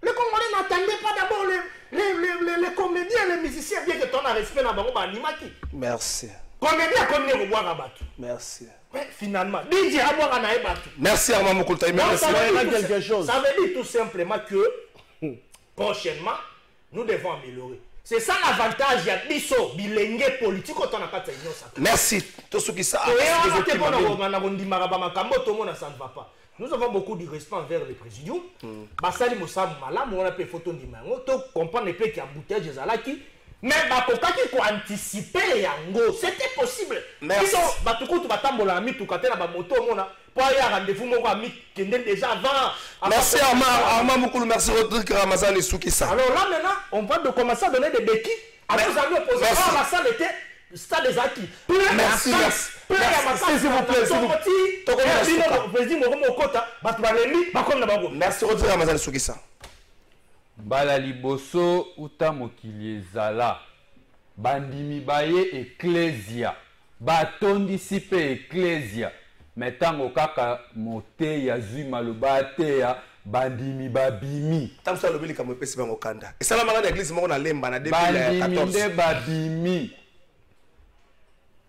Les Congolais n'attendaient pas d'abord les comédiens, les musiciens, bien que ton respect na bango ba animaki. Merci. Comédien comme les boire à battre. Merci. Mais finalement, DJ à boire à battre. Merci Armand Mokulta. Merci. Quelque chose. Ça veut dire tout simplement que prochainement, nous devons améliorer. C'est ça l'avantage, il y a biso, bilingue politique, quand on n'a pas de union sacrée. Merci. Tout ce qui ça. Nous avons beaucoup de respect envers le président. Basali Moussa Malam, on a fait photo de Mango, tu comprends les pays qui embouteillent des alaki. Mais Bakokaki ko anticiper yango, c'était possible. Merci. Batukutu batambola ami tukatela ba moto mona. Pour aller à rendez-vous mon ami qui est déjà avant. Merci Armand Moukoulou, merci Rodrigue Ramazan et Soukissa. Alors là maintenant, on va commencer à donner des béquilles à nos amis opposés. Oh, la salle était stade des acquis. Merci. S'il vous plaît, s'il vous plaît. Merci Rodrigue Ramazan et Soukissa. Bala liboso uta mokili ezala bandimi baye ecclesia batondisi pe ecclesia metango kaka mote ya zui maloba te ya bandimi babimi tamsa lobeli kamo pesi bango kanda esala manga na église moko na lemba na 2014 bandimi nde babimi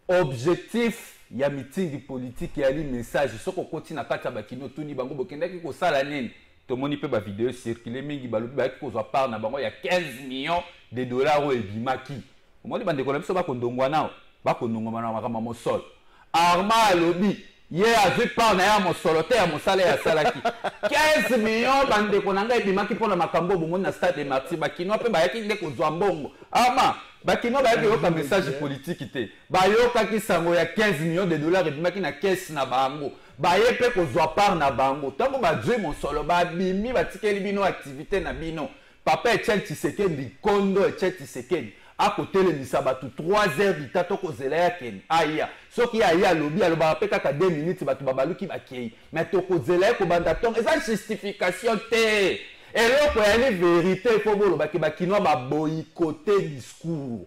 objectif ya meeting politique ya li message soko koti na kati ya bakino tuni bango bokendaki kosala nini. Tout le monde peut vidéo circuler mingi balobi ba ko zo part na bango ya 15 millions de dollars et bimaki. Au moins bande ko la biso ba ko ndongwa nao ba ko ndongwa na makama mosol. Arma alobi ye azu part na ya mosolo te ya mosala ya salaki. 15 millions bande ko nanga bimaki pona makambo bongo na stade de Martyrs bakino pe ba yaki nde ko zo mbongo. Arma bakino ba yaki yoka message politique te. Ba yoka ki sango ya 15 millions de dollars et bimaki na caisse na bango. Baye pe kozwa part na bango tango badwe mosolo babimi batikeli bino activité na bino papa Etienne Tshisekedi kondo Etienne Tshisekedi akotelemisa batu 3 heures bitato kozela ya ken aya soki aya lobi aloba pe kaka 2 minutes batu babaluki bakei mais to kozela ko banda tongo eza justification te eloko ya ni vérité po bolo baki bakino ba boycotter discours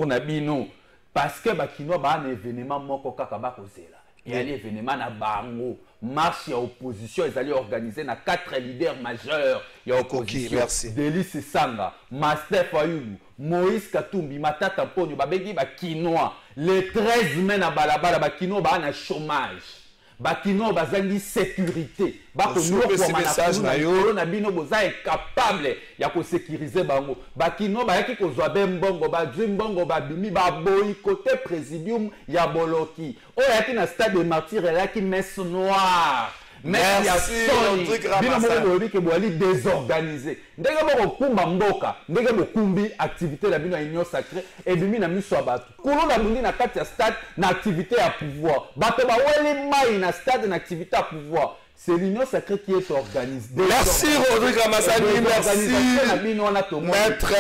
na bino parce que bakino ba un événement moko kaka ba kozela. Il y a l'événement à Bango, marche et opposition, ils allaient organiser 4 leaders majeurs. Il y a opposition, Délice Sanga, Master Fayulu, Moïse Katumbi, Matata Ponyo, Babegi Bakinois, les 13 men à Balabala, Bakino, Bana chômage. Bakino bazangi sécurité bako nyoko kwa na bino boza est capable ya ko sécuriser bango bakino ba yaki ko zwa mbongo ba mbongo ba bimi ba boycotté présidium ya boloki o yaki na stade de Martyrs yaki messe noire Merci Rodrigue Ramazani. Bino que boali désorganisé. Ndenge moko kumba mboka, ndenge mokumbi activité la bino union sacrée et bimi na miso abatu. Kulo na bundi na kati ya stade na activité à pouvoir. Bato ba weli mai na stade na activité à pouvoir. C'est l'union sacrée qui est organisée. Merci Rodrigue Ramazani, merci Maître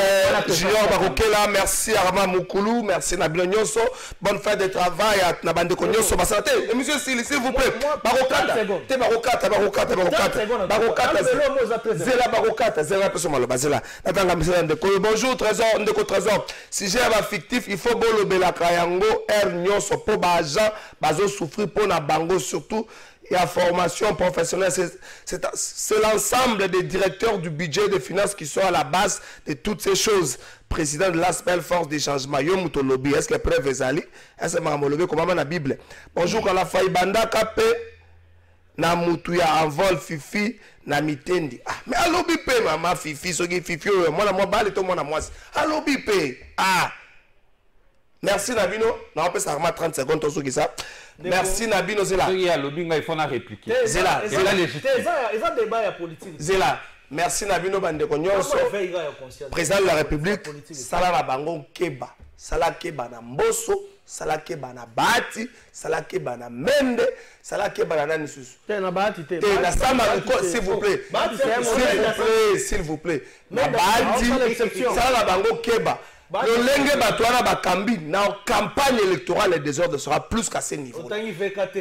Junior Barokela, merci Arma Moukoulou, merci Nabino Nyonso, bonne fête de travail à Nabandeko Nyonso Basate. Et monsieur Sili, s'il vous plaît, Barokata, Zela Barokata, Zela Pesomalo Bazela. Bonjour Trésor, Ndeko Trésor. Si j'ai un fictif, il faut bolo bela Kayango, R Nyonso, po Baja, Bazo souffrir pour na bango surtout. Et la formation professionnelle, c'est l'ensemble des directeurs du budget et des finances qui sont à la base de toutes ces choses. Président de l'ASPEL, force des changements, Yomuto Lobby, est-ce que les preuves est allées? Est-ce que Maman Lobby, comment la Bible? Bonjour, quand la faille banda kapé, na mutuya en vol fifi, na mitendi. Ah, mais à Lobby pay, maman fifi, so qui fifi, moi la moi balle, tout le monde à moi. À Lobby pay. Ah. Merci Nabino. Non, on peut s'arrêter 30 secondes, tout ce qui ça. Merci Nabino Zela. Il faut répliquer. Zela, Zela légitime. Ils ont débat politique. Zela. Merci Nabino Bandeko Nyonso. Président de la République, Sala na bango keba. Sala keba na Mboso, Sala keba na Bati, Sala keba na Mende, Sala keba na nani susu. Na Bati te. Na Sama s'il vous plaît. S'il vous plaît. Na Bati, Sala na bango keba. Le lenge batouana bakambi na campagne électorale et désordre sera plus qu'à ce niveau. Na Vital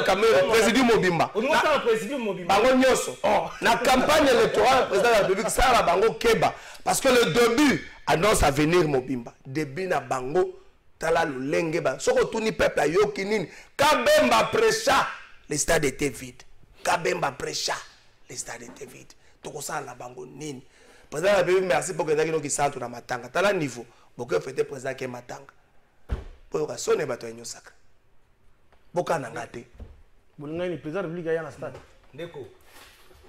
Kamere, président Mobimba. Bango Nyonso. Na campagne électorale, président de la République, ça la bango keba. Parce que le début annonce à venir Mobimba. Début na bango, tala le lenge ba. Soko tuni peuple a yokinini. Kabemba prêcha, les stades étaient vides. Kabemba prêcha, les stades étaient vides. Toko sa la bango nini. Président de la République, merci pour que nous qui sortent dans Matanga. Dans le niveau, beaucoup fait président qui est Matanga. Pour que sonne bateau union sacré. Beaucoup n'en a été. Vous n'avez pas président de la République à la stade. Neko.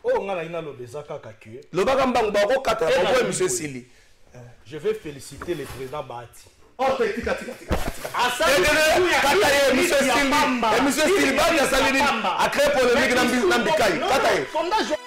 Oh, on a une lobezaka kakue. Le bagambang bako kata. Monsieur Sili. Je vais féliciter le président Bati. Oh, tika. Monsieur Sili, Bati a salé. A créé polémique dans le Sondage.